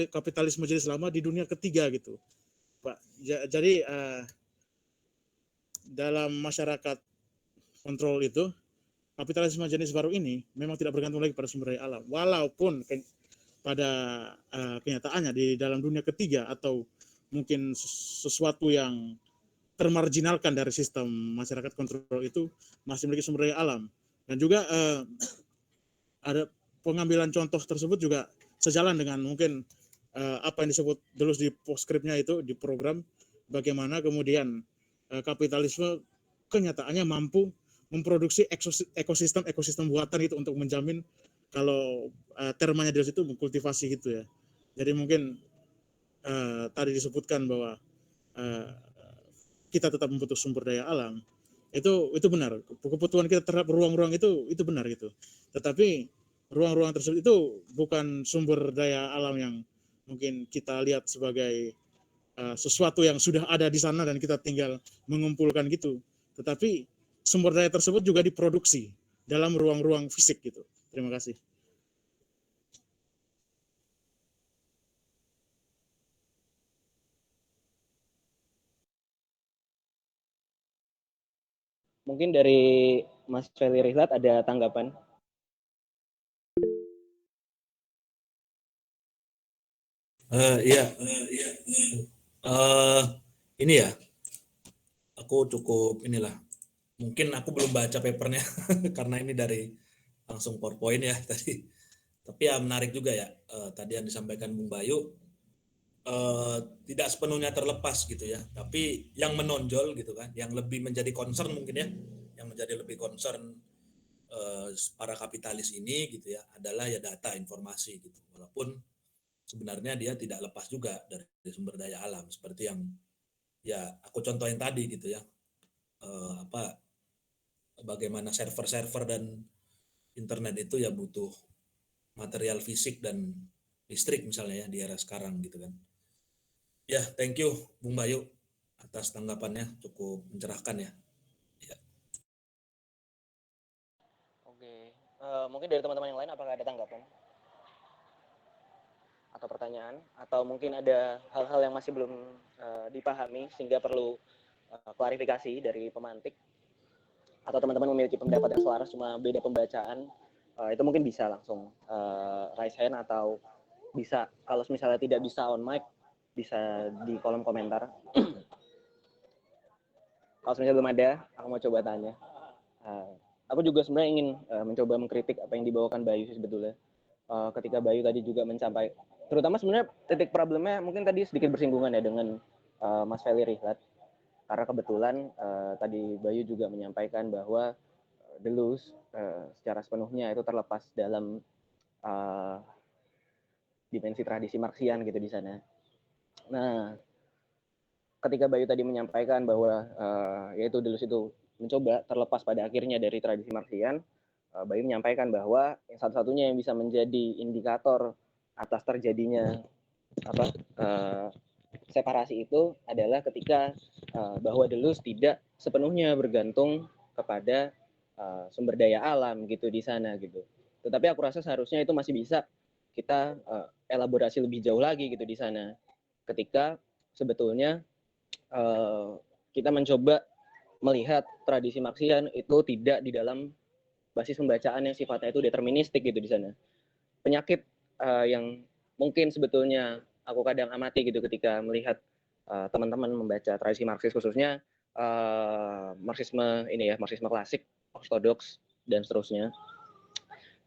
Speaker 2: kapitalisme jenis lama di dunia ketiga gitu, Pak. Jadi dalam masyarakat kontrol itu, kapitalisme jenis baru ini memang tidak bergantung lagi pada sumber daya alam. Walaupun pada kenyataannya di dalam dunia ketiga atau mungkin sesuatu yang termarginalkan dari sistem masyarakat kontrol itu masih memiliki sumber daya alam. Dan juga ada pengambilan contoh tersebut juga sejalan dengan mungkin apa yang disebut Deleuze di postscriptnya itu, di program bagaimana kemudian kapitalisme kenyataannya mampu memproduksi ekosistem buatan itu untuk menjamin kalau termanya Deleuze itu mengkultivasi gitu ya. Jadi mungkin tadi disebutkan bahwa kita tetap membutuhkan sumber daya alam, itu benar. Kebutuhan kita terhadap ruang-ruang itu benar gitu. Tetapi ruang-ruang tersebut itu bukan sumber daya alam yang mungkin kita lihat sebagai sesuatu yang sudah ada di sana dan kita tinggal mengumpulkan gitu. Tetapi sumber daya tersebut juga diproduksi dalam ruang-ruang fisik gitu. Terima kasih.
Speaker 1: Mungkin dari Mas Feli Rihlat ada tanggapan?
Speaker 3: Iya, ini ya, aku cukup inilah. Mungkin aku belum baca papernya karena ini dari langsung PowerPoint ya tadi. Tapi ya menarik juga ya, tadi yang disampaikan Bung Bayu, tidak sepenuhnya terlepas gitu ya. Tapi yang menonjol gitu kan, yang lebih menjadi concern mungkin ya, yang menjadi lebih concern para kapitalis ini gitu ya, adalah ya data, informasi gitu. Walaupun sebenarnya dia tidak lepas juga dari sumber daya alam seperti yang ya aku contohin tadi gitu ya, bagaimana server-server dan internet itu ya butuh material fisik dan listrik misalnya ya di era sekarang gitu kan. Ya, thank you Bung Bayu atas tanggapannya, cukup mencerahkan ya.
Speaker 1: Oke, mungkin dari teman-teman yang lain apakah ada tanggapan atau pertanyaan, atau mungkin ada hal-hal yang masih belum dipahami sehingga perlu klarifikasi dari pemantik, atau teman-teman memiliki pendapat yang selaras cuma beda pembacaan, itu mungkin bisa langsung raise hand, atau bisa kalau misalnya tidak bisa on mic bisa di kolom komentar. Kalau misalnya belum ada, aku mau coba tanya. Aku juga sebenarnya ingin mencoba mengkritik apa yang dibawakan Bayu sih sebetulnya. Ketika Bayu tadi juga mencapai, terutama sebenarnya titik problemnya mungkin tadi sedikit bersinggungan ya dengan Mas Feli Rihlat, karena kebetulan tadi Bayu juga menyampaikan bahwa Deleuze secara sepenuhnya itu terlepas dalam dimensi tradisi Marxian gitu di sana. Nah, ketika Bayu tadi menyampaikan bahwa yaitu Deleuze itu mencoba terlepas pada akhirnya dari tradisi Marxian, Bayu menyampaikan bahwa yang satu-satunya yang bisa menjadi indikator atas terjadinya separasi itu adalah ketika bahwa Deleuze tidak sepenuhnya bergantung kepada sumber daya alam gitu di sana gitu. Tetapi aku rasa seharusnya itu masih bisa kita elaborasi lebih jauh lagi gitu di sana. Ketika sebetulnya kita mencoba melihat tradisi Marxian itu tidak di dalam basis pembacaan yang sifatnya itu deterministik gitu di sana. Penyakit yang mungkin sebetulnya aku kadang amati gitu ketika melihat teman-teman membaca tradisi Marxis khususnya Marxisme klasik, ortodoks dan seterusnya.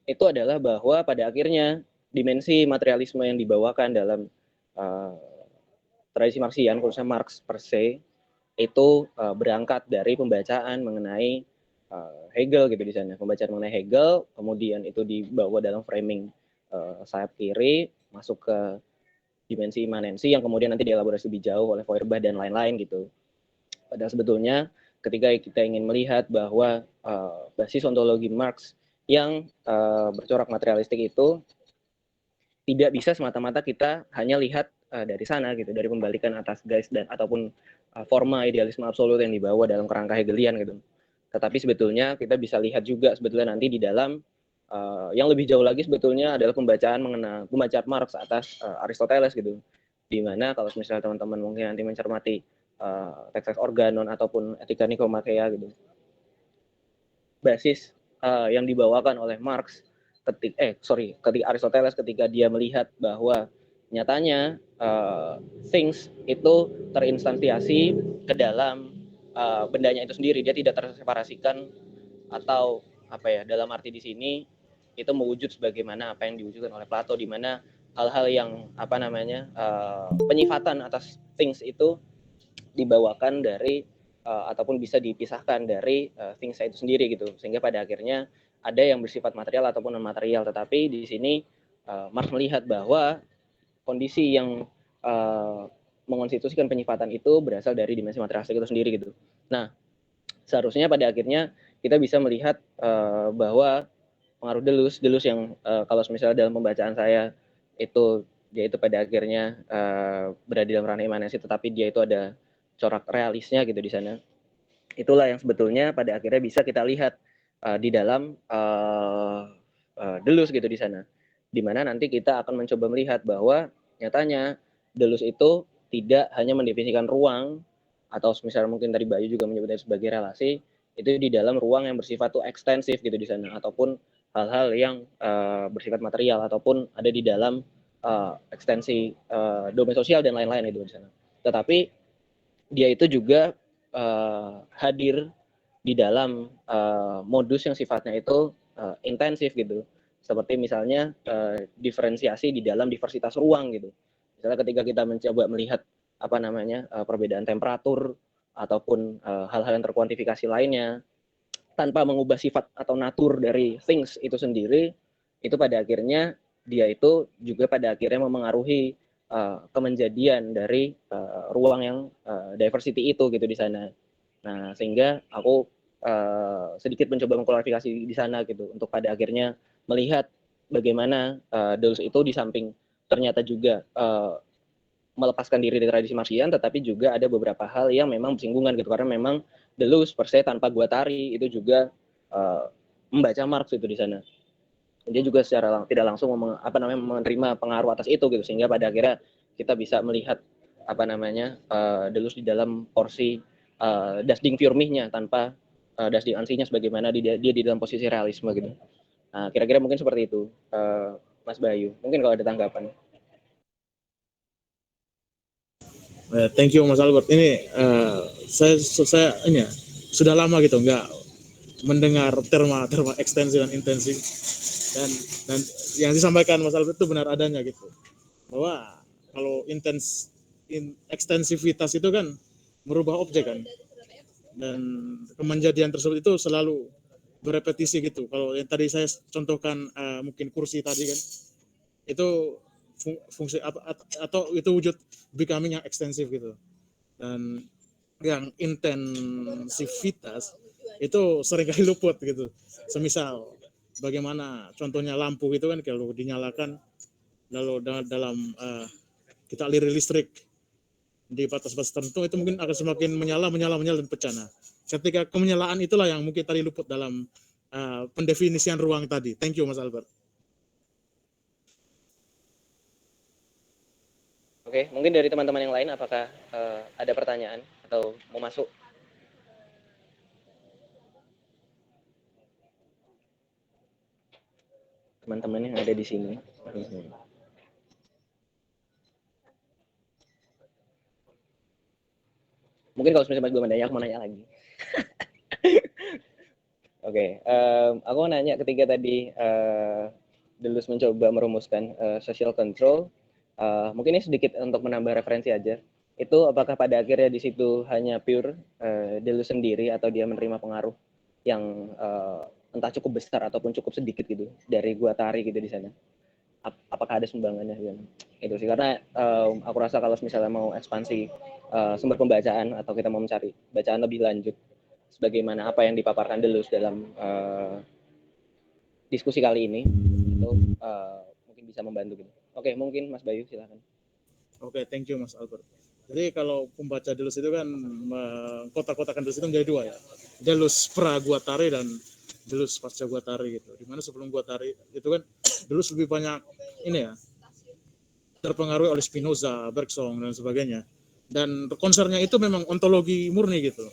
Speaker 1: Itu adalah bahwa pada akhirnya dimensi materialisme yang dibawakan dalam tradisi Marxian khususnya Marx per se itu berangkat dari pembacaan mengenai Hegel gitu di sana. Pembacaan mengenai Hegel, kemudian itu dibawa dalam framing sayap kiri, masuk ke dimensi imanensi yang kemudian nanti dielaborasi lebih jauh oleh Feuerbach dan lain-lain gitu. Padahal sebetulnya ketika kita ingin melihat bahwa basis ontologi Marx yang bercorak materialistik itu tidak bisa semata-mata kita hanya lihat dari sana gitu, dari pembalikan atas garis dan ataupun forma idealisme absolut yang dibawa dalam kerangka Hegelian gitu. Tetapi sebetulnya kita bisa lihat juga sebetulnya nanti di dalam yang lebih jauh lagi sebetulnya adalah pembacaan Marx atas Aristoteles gitu. Di mana kalau misalnya teman-teman mungkin nanti mencermati teks organon ataupun etika Nikomacheia gitu. Basis yang dibawakan oleh Marx ketika Aristoteles ketika dia melihat bahwa nyatanya things itu terinstansiasi ke dalam bendanya itu sendiri, dia tidak terseparasikan atau dalam arti di sini itu mewujud sebagaimana apa yang diwujudkan oleh Plato, di mana hal-hal yang penyifatan atas things itu dibawakan dari ataupun bisa dipisahkan dari things itu sendiri gitu, sehingga pada akhirnya ada yang bersifat material ataupun non material. Tetapi di sini Marx melihat bahwa kondisi yang mengonstitusikan penyifatan itu berasal dari dimensi materialistik itu sendiri gitu. Nah, seharusnya pada akhirnya kita bisa melihat bahwa pengaruh Deleuze yang kalau misalnya dalam pembacaan saya itu dia itu pada akhirnya berada dalam ranah imanensi, tetapi dia itu ada corak realisnya gitu di sana. Itulah yang sebetulnya pada akhirnya bisa kita lihat di dalam Deleuze gitu di sana. Di mana nanti kita akan mencoba melihat bahwa nyatanya Deleuze itu tidak hanya mendefinisikan ruang atau misalnya mungkin tadi Bayu juga menyebutnya sebagai relasi, itu di dalam ruang yang bersifat tuh ekstensif gitu di sana, ataupun hal-hal yang bersifat material ataupun ada di dalam ekstensi domain sosial dan lain-lain itu di sana. Tetapi dia itu juga hadir di dalam modus yang sifatnya itu intensif gitu, seperti misalnya diferensiasi di dalam diversitas ruang gitu. Misalnya ketika kita mencoba melihat perbedaan temperatur ataupun hal-hal yang terkuantifikasi lainnya tanpa mengubah sifat atau natur dari things itu sendiri, itu pada akhirnya dia itu juga pada akhirnya memengaruhi kemenjadian dari ruang yang diversity itu gitu di sana. Nah, sehingga aku sedikit mencoba mengklarifikasi di sana gitu untuk pada akhirnya melihat bagaimana Deleuze itu di samping ternyata juga melepaskan diri dari tradisi Marxian, tetapi juga ada beberapa hal yang memang bersinggungan gitu, karena memang Deleuze per se tanpa Guattari itu juga membaca Marx itu di sana. Dia juga secara tidak langsung menerima pengaruh atas itu gitu, sehingga pada akhirnya kita bisa melihat Deleuze di dalam porsi das Ding für mich-nya tanpa das Ding an sich-nya, sebagaimana dia di dalam posisi realisme gitu. Nah, kira-kira mungkin seperti itu, Mas Bayu. Mungkin kalau ada tanggapan.
Speaker 2: Thank you Mas Albert. Ini saya ini sudah lama gitu nggak mendengar terma ekstensi dan intensi, dan yang disampaikan Mas Albert itu benar adanya gitu, bahwa kalau ekstensivitas itu kan merubah objek kan, dan kemenjadian tersebut itu selalu berepetisi gitu. Kalau yang tadi saya contohkan mungkin kursi tadi kan, itu fungsi atau itu wujud becoming yang ekstensif gitu, dan yang intensivitas itu seringkali luput gitu. Semisal bagaimana contohnya lampu itu kan, kalau dinyalakan lalu dalam kita aliran listrik di batas-batas tertentu itu mungkin akan semakin menyala dan pecah. Nah, ketika kemenyalaan itulah yang mungkin tadi luput dalam pendefinisian ruang tadi. Thank you Mas Albert.
Speaker 1: Oke, mungkin dari teman-teman yang lain apakah ada pertanyaan atau mau masuk? Teman-teman yang ada di sini. Mungkin kalau misalnya belum ada yang mau nanya lagi. Oke, aku mau nanya ketika tadi Deleuze mencoba merumuskan social control, mungkin ini sedikit untuk menambah referensi aja. Itu apakah pada akhirnya di situ hanya pure Deleuze sendiri atau dia menerima pengaruh yang entah cukup besar ataupun cukup sedikit gitu dari Guattari gitu di sana? Apakah ada sumbangannya gitu? Itu sih karena aku rasa kalau misalnya mau ekspansi sumber pembacaan atau kita mau mencari bacaan lebih lanjut sebagaimana apa yang dipaparkan Deleuze dalam diskusi kali ini itu mungkin bisa membantu gitu. Oke, mungkin Mas Bayu silakan.
Speaker 2: Oke, thank you Mas Albert. Jadi kalau pembaca Deleuze itu kan kotak-kotakan Deleuze itu menjadi dua ya. Deleuze pra Guattari dan Deleuze pasca Guattari gitu. Dimana sebelum Guattari itu kan Deleuze lebih banyak ini ya terpengaruh oleh Spinoza, Bergson dan sebagainya. Dan konsernya itu memang ontologi murni gitu.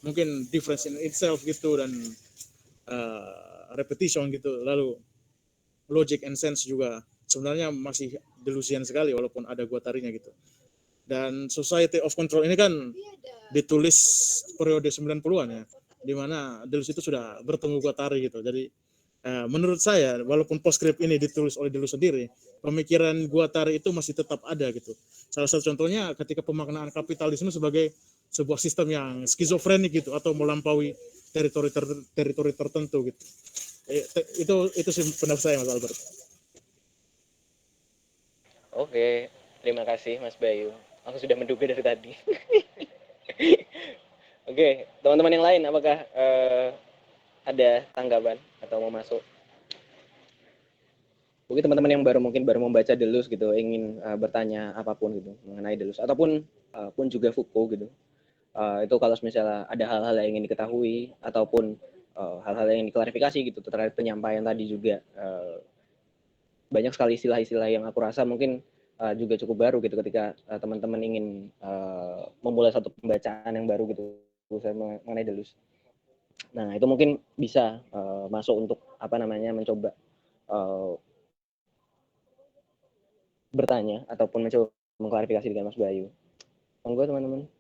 Speaker 2: Mungkin difference in itself gitu dan repetition gitu. Lalu logic and sense juga sebenarnya masih Deleuzian sekali walaupun ada Guattarinya gitu. Dan Society of Control ini kan ditulis periode 90-an ya, di mana Deleuze itu sudah bertemu Guattari gitu. Jadi menurut saya walaupun postscript ini ditulis oleh Deleuze sendiri, pemikiran Guattari itu masih tetap ada gitu. Salah satu contohnya ketika pemaknaan kapitalisme sebagai sebuah sistem yang skizofrenik gitu atau melampaui teritori tertentu gitu. Itu sih pendapat saya Mas Albert.
Speaker 1: Oke, terima kasih Mas Bayu. Aku sudah menduga dari tadi. Oke, teman-teman yang lain apakah ada tanggapan atau mau masuk? Mungkin teman-teman yang mungkin baru membaca Deleuze gitu, ingin bertanya apapun gitu mengenai Deleuze ataupun pun juga Foucault gitu. Itu kalau misalnya ada hal-hal yang ingin diketahui ataupun hal-hal yang ingin diklarifikasi gitu terkait penyampaian tadi juga banyak sekali istilah-istilah yang aku rasa mungkin juga cukup baru gitu ketika teman-teman ingin memulai satu pembacaan yang baru gitu mengenai Deleuze. Nah itu mungkin bisa masuk untuk mencoba bertanya ataupun mencoba mengklarifikasi dengan Mas Bayu. Monggo teman-teman.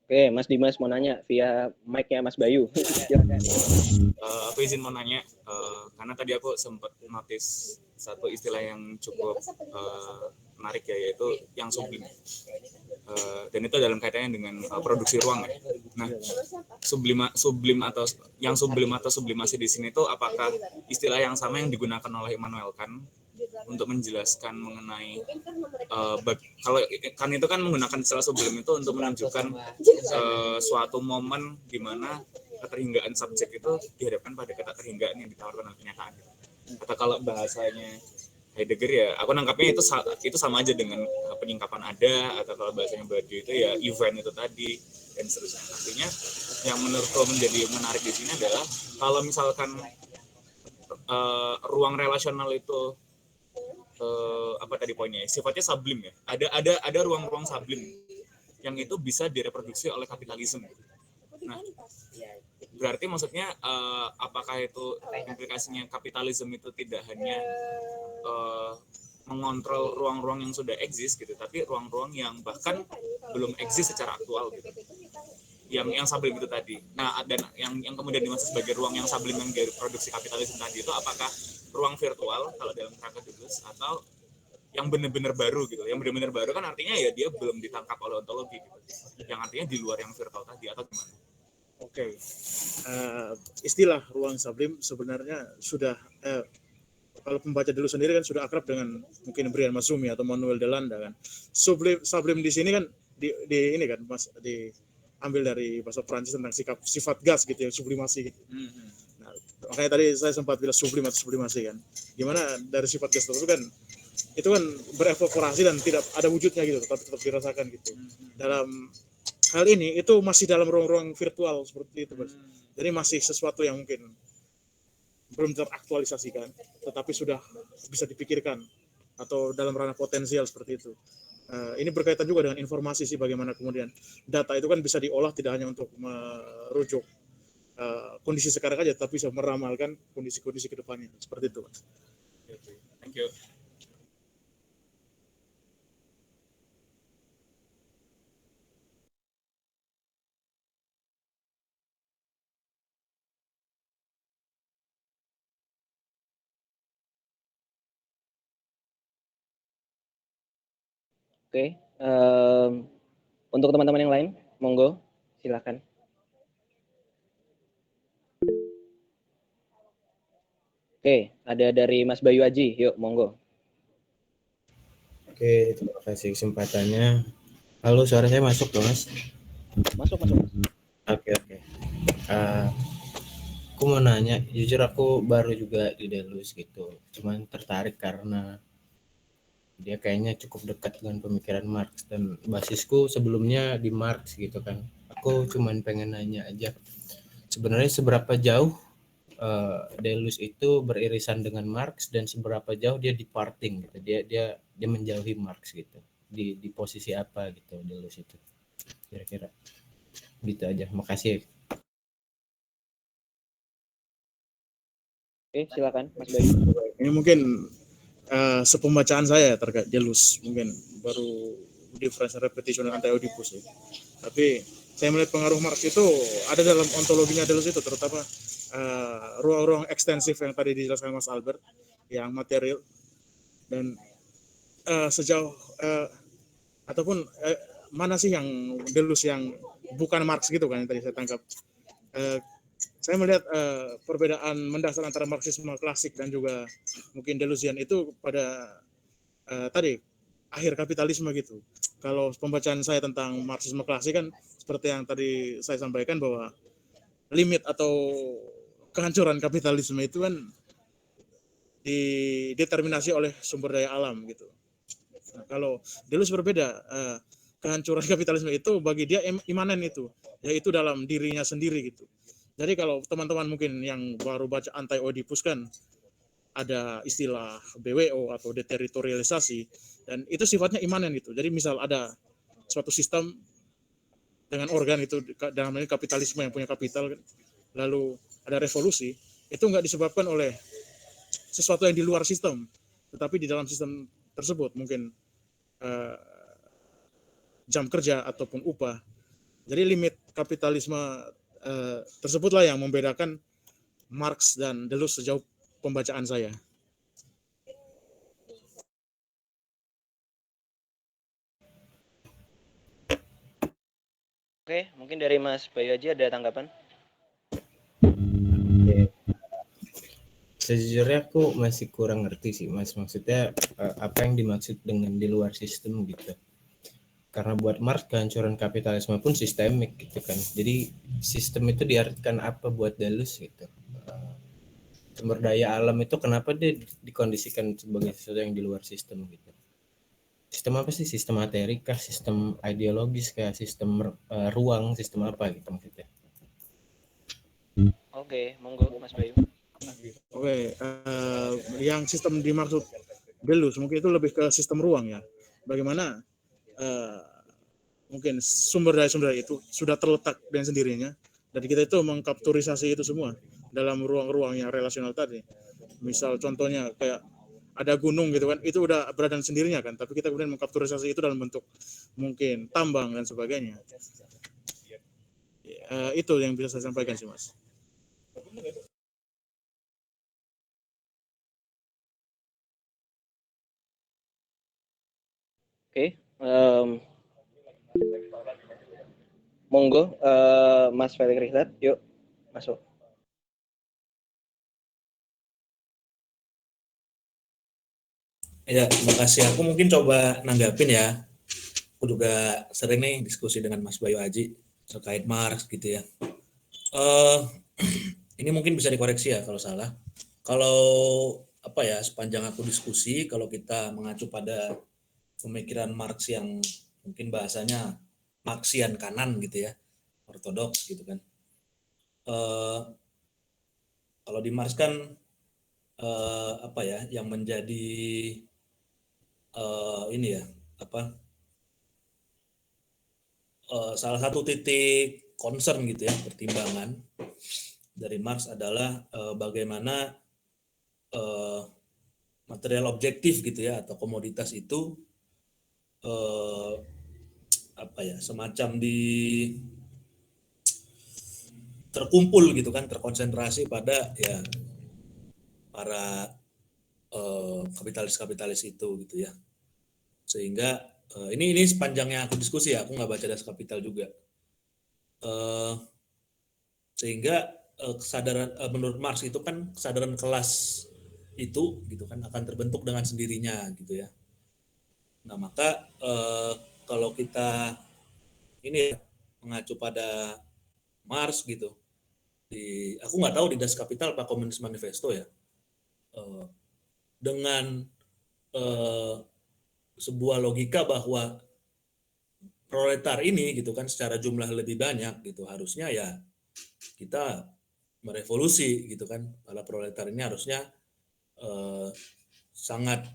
Speaker 1: Oke, Mas Dimas mau nanya via mic-nya Mas Bayu.
Speaker 4: Aku izin mau nanya, karena tadi aku sempat notice satu istilah yang cukup menarik ya, yaitu yang sublim. Dan itu dalam kaitannya dengan produksi ruang ya. Nah, sublim atau sublimasi di sini tuh apakah istilah yang sama yang digunakan oleh Immanuel Kant untuk menjelaskan mengenai kalau kan itu kan menggunakan istilah sublim itu untuk menunjukkan suatu momen di mana keterhinggaan subjek itu dihadapkan pada keterhinggaan yang ditawarkan oleh kenyataan. Atau kalau bahasanya Heidegger ya, aku nangkapnya itu sama aja dengan penyingkapan ada, atau kalau bahasanya Badiou itu ya event itu tadi dan seterusnya. Artinya yang menurutku menjadi menarik di sini adalah kalau misalkan ruang relasional itu apa tadi poinnya? Sifatnya sublim ya. Ada ruang-ruang sublim yang itu bisa direproduksi oleh kapitalisme. Nah, berarti maksudnya apakah itu implikasinya kapitalisme itu tidak hanya mengontrol ruang-ruang yang sudah eksis gitu, tapi ruang-ruang yang bahkan belum eksis secara aktual gitu. Yang sublim itu tadi. Nah, dan yang kemudian dimaksud sebagai ruang yang sublim yang diproduksi kapitalisme tadi itu apakah ruang virtual kalau dalam kerangka Deleuze atau yang benar-benar baru gitu. Yang benar-benar baru kan artinya ya dia belum ditangkap oleh ontologi gitu. Yang artinya di luar yang virtual tadi atau gimana?
Speaker 2: Oke. Istilah ruang sublim sebenarnya sudah kalau pembaca dulu sendiri kan sudah akrab dengan mungkin Brian Massumi atau Manuel Delanda kan. Sublim di sini kan ini kan Mas, diambil dari bahasa Prancis tentang sifat gas gitu ya, sublimasi gitu. Nah, makanya tadi saya sempat bilang sublimasi kan. Gimana dari sifat gas tersebut kan itu kan berevaporasi dan tidak ada wujudnya gitu, tapi tetap dirasakan gitu. Dalam hal ini itu masih dalam ruang-ruang virtual seperti itu, Mas. Jadi masih sesuatu yang mungkin belum teraktualisasikan, tetapi sudah bisa dipikirkan atau dalam ranah potensial seperti itu. Ini berkaitan juga dengan informasi sih, bagaimana kemudian data itu kan bisa diolah tidak hanya untuk merujuk kondisi sekarang aja, tapi bisa meramalkan kondisi-kondisi kedepannya seperti itu, Mas.
Speaker 4: Thank you.
Speaker 1: Oke, untuk teman-teman yang lain, monggo silakan. Oke, ada dari Mas Bayu Aji, yuk monggo.
Speaker 5: Oke, terima kasih kesempatannya. Halo, suara saya masuk loh, Mas?
Speaker 1: Masuk.
Speaker 5: Oke. Aku mau nanya, jujur aku baru juga di Delus gitu. Cuman tertarik karena dia kayaknya cukup dekat dengan pemikiran Marx, dan basisku sebelumnya di Marx gitu kan. Aku cuman pengen nanya aja, sebenarnya seberapa jauh Delus itu beririsan dengan Marx dan seberapa jauh dia departing gitu. Dia menjauhi Marx gitu. Di posisi apa gitu Delus itu. Kira-kira gitu aja. Makasih.
Speaker 1: Oke, silakan Mas Bayu.
Speaker 2: Ini mungkin sepembacaan saya terkait Delus, mungkin baru difference repetition anti Oedipus ya. Tapi saya melihat pengaruh Marx itu ada dalam ontologinya Delus itu, terutama ruang-ruang ekstensif yang tadi dijelaskan Mas Albert, yang material, dan sejauh ataupun mana sih yang Delus yang bukan Marx gitu kan yang tadi saya tangkap. Saya melihat perbedaan mendasar antara Marxisme klasik dan juga mungkin Delusian itu pada tadi akhir kapitalisme gitu. Kalau pembacaan saya tentang Marxisme klasik kan seperti yang tadi saya sampaikan, bahwa limit atau kehancuran kapitalisme itu kan dideterminasi oleh sumber daya alam gitu. Nah, kalau Deleuze berbeda, kehancuran kapitalisme itu bagi dia imanen itu, yaitu dalam dirinya sendiri gitu. Jadi kalau teman-teman mungkin yang baru baca anti Oedipus kan ada istilah BWO atau deteritorialisasi, dan itu sifatnya imanen gitu. Jadi misal ada suatu sistem dengan organ itu dalam hal ini kapitalisme yang punya kapital, lalu ada revolusi, itu nggak disebabkan oleh sesuatu yang di luar sistem, tetapi di dalam sistem tersebut mungkin jam kerja ataupun upah. Jadi limit kapitalisme tersebutlah yang membedakan Marx dan Deleuze sejauh pembacaan saya.
Speaker 1: Oke, mungkin dari Mas Bayu aja ada tanggapan?
Speaker 5: Oke. Sejujurnya aku masih kurang ngerti sih, Mas. Maksudnya apa yang dimaksud dengan di luar sistem gitu. Karena buat Marx kehancuran kapitalisme pun sistemik gitu kan. Jadi sistem itu diartikan apa buat Deleuze gitu. Sumber daya alam itu kenapa dia dikondisikan sebagai sesuatu yang di luar sistem gitu. Sistem apa sih? Sistem materi kah? Sistem ideologis kah? Sistem ruang? Sistem apa gitu maksudnya?
Speaker 1: Oke, monggo Mas Bayu.
Speaker 2: Oke, yang sistem dimaksud Deleuze mungkin itu lebih ke sistem ruang ya. Bagaimana mungkin sumber daya itu sudah terletak dengan sendirinya, dan kita itu mengkapturisasi itu semua dalam ruang-ruang yang relasional tadi. Misal contohnya kayak ada gunung gitu kan, itu udah berada sendirinya kan, tapi kita kemudian mengkapturisasi itu dalam bentuk mungkin tambang dan sebagainya. Itu yang bisa saya sampaikan sih, Mas.
Speaker 1: Oke, monggo Mas Felix Richard, yuk masuk.
Speaker 3: Ya, terima kasih. Aku mungkin coba nanggapin ya. Aku aku juga sering nih diskusi dengan Mas Bayu Aji terkait Marx gitu ya. Ini mungkin bisa dikoreksi ya kalau salah. Kalau apa ya, sepanjang aku diskusi, kalau kita mengacu pada pemikiran Marx yang mungkin bahasanya Marxian kanan gitu ya, ortodoks gitu kan. Kalau di Marx kan apa ya, yang menjadi ini ya, apa salah satu titik concern gitu ya, pertimbangan dari Marx adalah bagaimana material objektif gitu ya, atau komoditas itu apa ya, semacam terkumpul gitu kan, terkonsentrasi pada ya para kapitalis itu gitu ya, sehingga ini sepanjangnya aku diskusi ya, aku nggak baca Das Kapital juga, sehingga kesadaran menurut Marx itu kan kesadaran kelas itu gitu kan akan terbentuk dengan sendirinya gitu ya. Nah maka kalau kita ini mengacu pada Marx gitu, aku nggak tahu di Das Kapital apa Communist Manifesto ya, dengan sebuah logika bahwa proletar ini gitu kan secara jumlah lebih banyak gitu, harusnya ya kita merevolusi gitu kan, para proletar ini harusnya sangat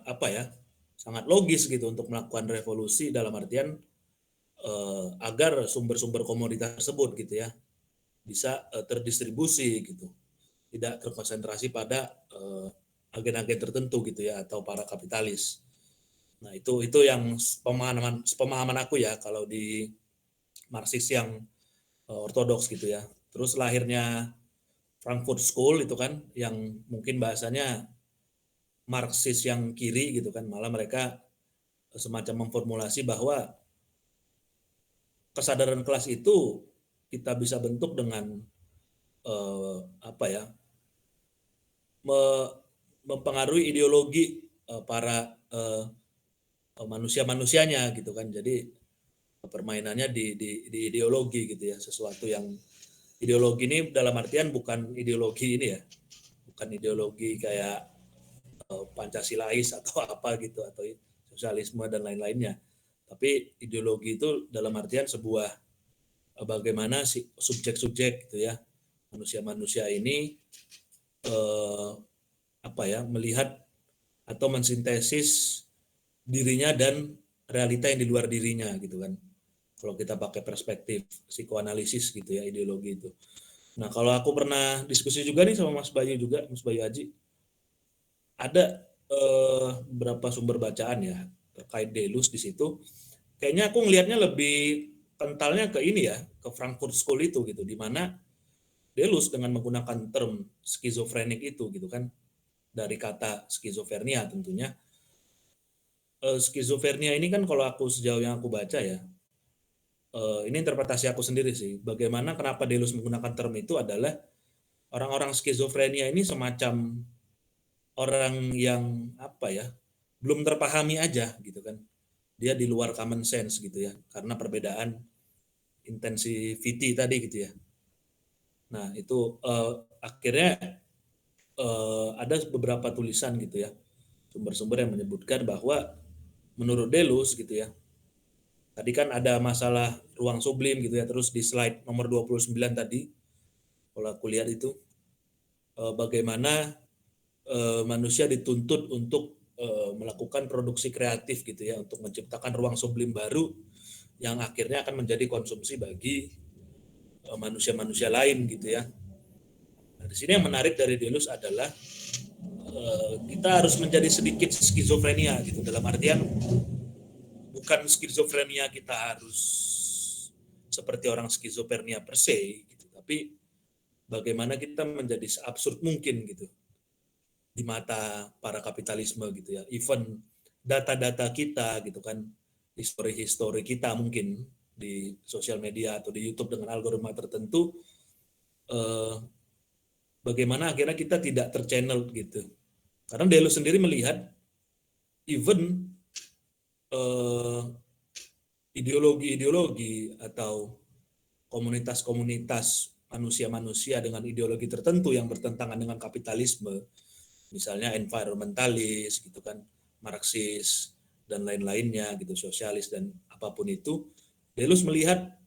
Speaker 3: apa ya, sangat logis gitu untuk melakukan revolusi, dalam artian agar sumber-sumber komoditas tersebut gitu ya bisa terdistribusi gitu, tidak terkonsentrasi pada agen-agen tertentu gitu ya, atau para kapitalis. Nah itu yang pemahaman aku ya kalau di Marxis yang ortodoks gitu ya. Terus lahirnya Frankfurt School itu kan yang mungkin bahasanya Marxis yang kiri gitu kan, malah mereka semacam memformulasi bahwa kesadaran kelas itu kita bisa bentuk dengan apa ya, mempengaruhi ideologi para manusia-manusianya gitu kan. Jadi permainannya di ideologi gitu ya, sesuatu yang ideologi ini dalam artian bukan ideologi ini ya, bukan ideologi kayak Pancasilais atau apa gitu, atau sosialisme dan lain-lainnya, tapi ideologi itu dalam artian sebuah bagaimana si subjek-subjek gitu ya, manusia-manusia ini apa ya, melihat atau mensintesis dirinya dan realita yang di luar dirinya gitu kan, kalau kita pakai perspektif psikoanalisis gitu ya, ideologi itu. Nah kalau aku pernah diskusi juga nih sama Mas Bayu juga, Mas Bayu Aji, ada beberapa sumber bacaan ya terkait Deleuze di situ. Kayaknya aku ngelihatnya lebih kentalnya ke ini ya, ke Frankfurt School itu gitu, di mana Deleuze dengan menggunakan term skizofrenik itu gitu kan, dari kata skizofrenia tentunya. Skizofrenia ini kan kalau aku sejauh yang aku baca ya, ini interpretasi aku sendiri sih, bagaimana kenapa Deleuze menggunakan term itu adalah orang-orang skizofrenia ini semacam orang yang apa ya, belum terpahami aja gitu kan, dia di luar common sense gitu ya, karena perbedaan intensivity tadi gitu ya. Nah itu akhirnya ada beberapa tulisan gitu ya, sumber-sumber yang menyebutkan bahwa menurut Deleuze gitu ya, tadi kan ada masalah ruang sublim gitu ya, terus di slide nomor 29 tadi kalau aku lihat itu bagaimana manusia dituntut untuk melakukan produksi kreatif gitu ya, untuk menciptakan ruang sublim baru yang akhirnya akan menjadi konsumsi bagi manusia-manusia lain gitu ya. Nah, di sini yang menarik dari Deleuze adalah kita harus menjadi sedikit skizofrenia gitu, dalam artian bukan skizofrenia kita harus seperti orang skizofrenia per se gitu, tapi bagaimana kita menjadi seabsurd mungkin gitu di mata para kapitalisme gitu ya. Even data-data kita gitu kan, histori-histori kita mungkin di sosial media atau di YouTube dengan algoritma tertentu, bagaimana akhirnya kita tidak terchannel gitu. Karena Deleuze sendiri melihat even ideologi-ideologi atau komunitas-komunitas manusia-manusia dengan ideologi tertentu yang bertentangan dengan kapitalisme, misalnya environmentalis gitu kan, Marxis dan lain-lainnya gitu, sosialis dan apapun itu, Deleuze melihat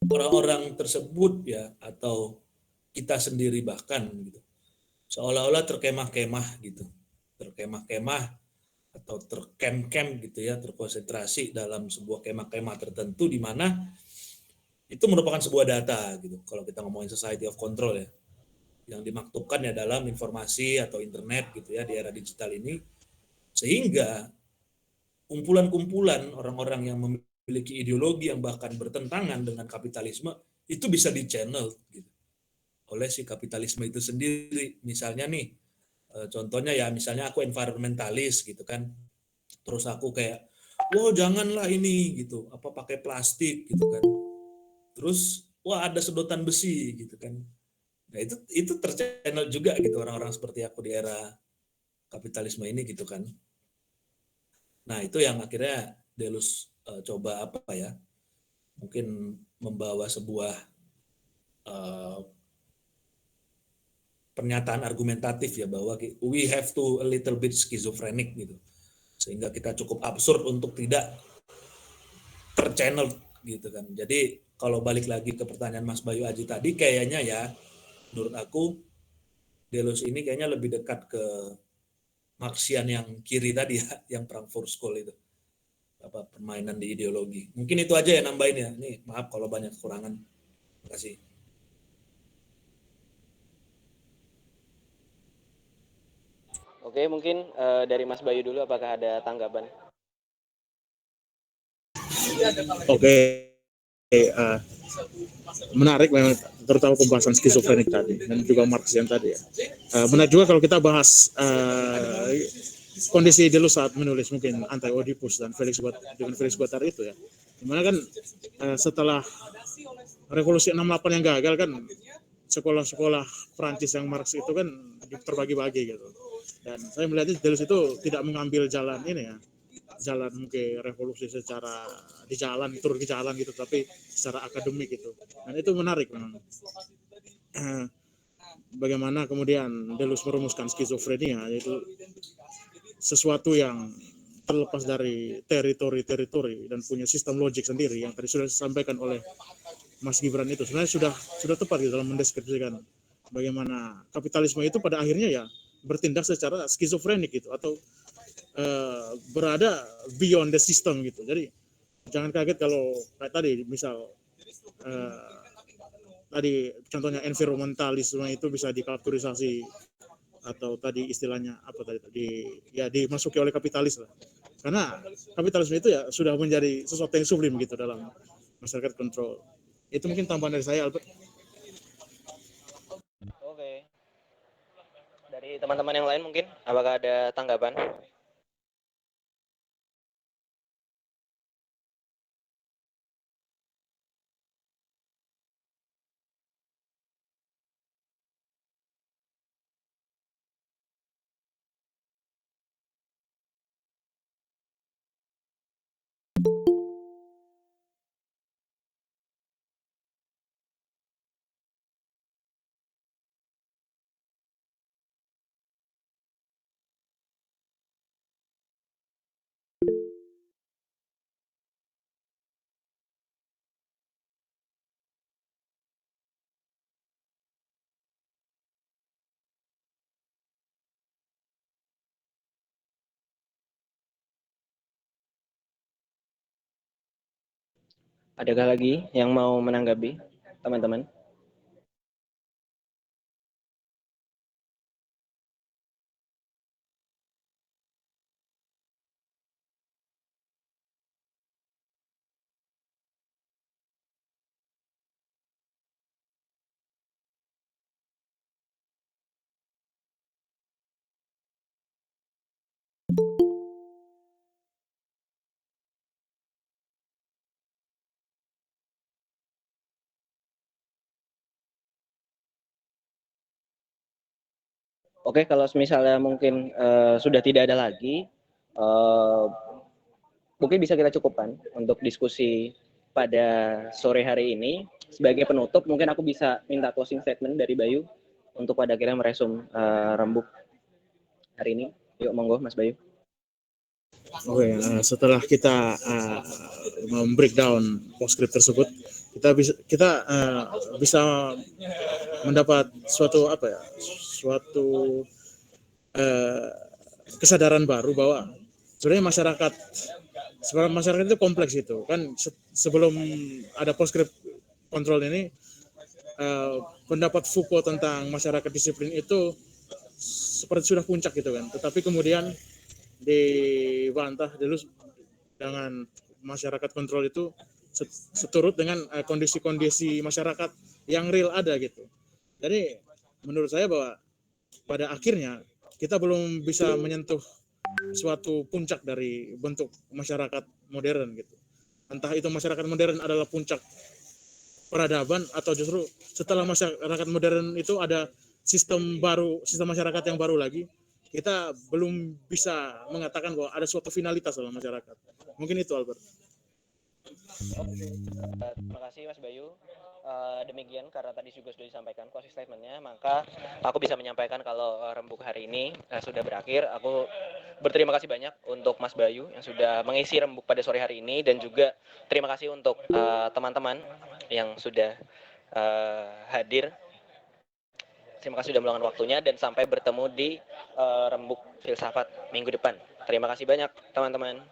Speaker 3: orang-orang tersebut ya atau kita sendiri bahkan gitu seolah-olah terkemah-kemah gitu, terkemah-kemah atau terkem-kem gitu ya, terkonsentrasi dalam sebuah kemah-kemah tertentu di mana itu merupakan sebuah data gitu. Kalau kita ngomongin society of control ya, yang dimaktubkan ya dalam informasi atau internet gitu ya di era digital ini, sehingga kumpulan-kumpulan orang-orang yang memiliki ideologi yang bahkan bertentangan dengan kapitalisme itu bisa di-channel gitu oleh si kapitalisme itu sendiri. Misalnya nih, contohnya ya misalnya aku environmentalis gitu kan, terus aku kayak, wah janganlah ini gitu, apa pakai plastik gitu kan, terus wah ada sedotan besi gitu kan. Nah itu terchannel juga gitu orang-orang seperti aku di era kapitalisme ini gitu kan. Nah itu yang akhirnya Deleuze coba apa ya, mungkin membawa sebuah uh, pernyataan argumentatif ya bahwa we have to a little bit schizophrenic gitu, sehingga kita cukup absurd untuk tidak terchannel gitu kan. Jadi kalau balik lagi ke pertanyaan Mas Bayu Aji tadi, kayaknya ya menurut aku Deleuze ini kayaknya lebih dekat ke Marxian yang kiri tadi ya, yang Frankfurt School itu, apa permainan di ideologi. Mungkin itu aja ya nambahin ya. Nih maaf kalau banyak kekurangan. Terima kasih.
Speaker 1: Oke, mungkin dari Mas Bayu dulu, apakah ada tanggapan?
Speaker 2: Oke, menarik memang, terutama pembahasan skizofrenik tadi dan juga Marxian tadi ya. Menarik juga kalau kita bahas kondisi Deleuze saat menulis mungkin Anti Oedipus dan dengan Felix Guattari itu ya. Dimana kan setelah revolusi 68 yang gagal kan, sekolah-sekolah Prancis yang Marx itu kan terbagi-bagi gitu. Dan saya melihat Deleuze itu tidak mengambil jalan ini ya, jalan mungkin revolusi secara di jalan, turun ke jalan gitu, tapi secara akademik gitu. Dan itu menarik memang. Bagaimana kemudian Deleuze merumuskan skizofrenia, yaitu sesuatu yang terlepas dari teritori dan punya sistem logik sendiri yang tadi sudah disampaikan oleh Mas Gibran itu sebenarnya sudah tepat gitu dalam mendeskripsikan bagaimana kapitalisme itu pada akhirnya ya bertindak secara skizofrenik gitu, atau berada beyond the system gitu. Jadi jangan kaget kalau kayak tadi misal tadi contohnya environmentalisme itu bisa dikapitalisasi atau tadi istilahnya apa tadi ya dimasuki oleh kapitalis lah. Karena kapitalisme itu ya sudah menjadi sesuatu yang sublim gitu dalam masyarakat kontrol. Itu mungkin tambahan dari saya, Albert.
Speaker 1: Oke. Dari teman-teman yang lain mungkin, apakah ada tanggapan? Adakah lagi yang mau menanggapi, teman-teman? Oke, kalau misalnya mungkin sudah tidak ada lagi, mungkin bisa kita cukupkan untuk diskusi pada sore hari ini. Sebagai penutup, mungkin aku bisa minta closing statement dari Bayu untuk pada akhirnya meresum rembuk hari ini. Yuk, monggo Mas Bayu.
Speaker 2: Oke, setelah kita membreakdown postscript tersebut, kita bisa mendapat suatu kesadaran baru bahwa sebenarnya masyarakat itu kompleks itu kan. Sebelum ada postscript kontrol ini, pendapat Foucault tentang masyarakat disiplin itu seperti sudah puncak gitu kan, tetapi kemudian dibantah dulu dengan masyarakat kontrol itu seturut dengan kondisi-kondisi masyarakat yang real ada gitu. Jadi menurut saya bahwa pada akhirnya kita belum bisa menyentuh suatu puncak dari bentuk masyarakat modern gitu. Entah itu masyarakat modern adalah puncak peradaban atau justru setelah masyarakat modern itu ada sistem masyarakat yang baru lagi. Kita belum bisa mengatakan bahwa ada suatu finalitas dalam masyarakat. Mungkin itu, Albert.
Speaker 1: Terima kasih Mas Bayu. Demikian karena tadi juga sudah disampaikan closing statement-nya, maka aku bisa menyampaikan kalau rembuk hari ini sudah berakhir. Aku berterima kasih banyak untuk Mas Bayu yang sudah mengisi rembuk pada sore hari ini, dan juga terima kasih untuk teman-teman yang sudah hadir. Terima kasih sudah meluangkan waktunya, dan sampai bertemu di rembuk filsafat minggu depan. Terima kasih banyak teman-teman.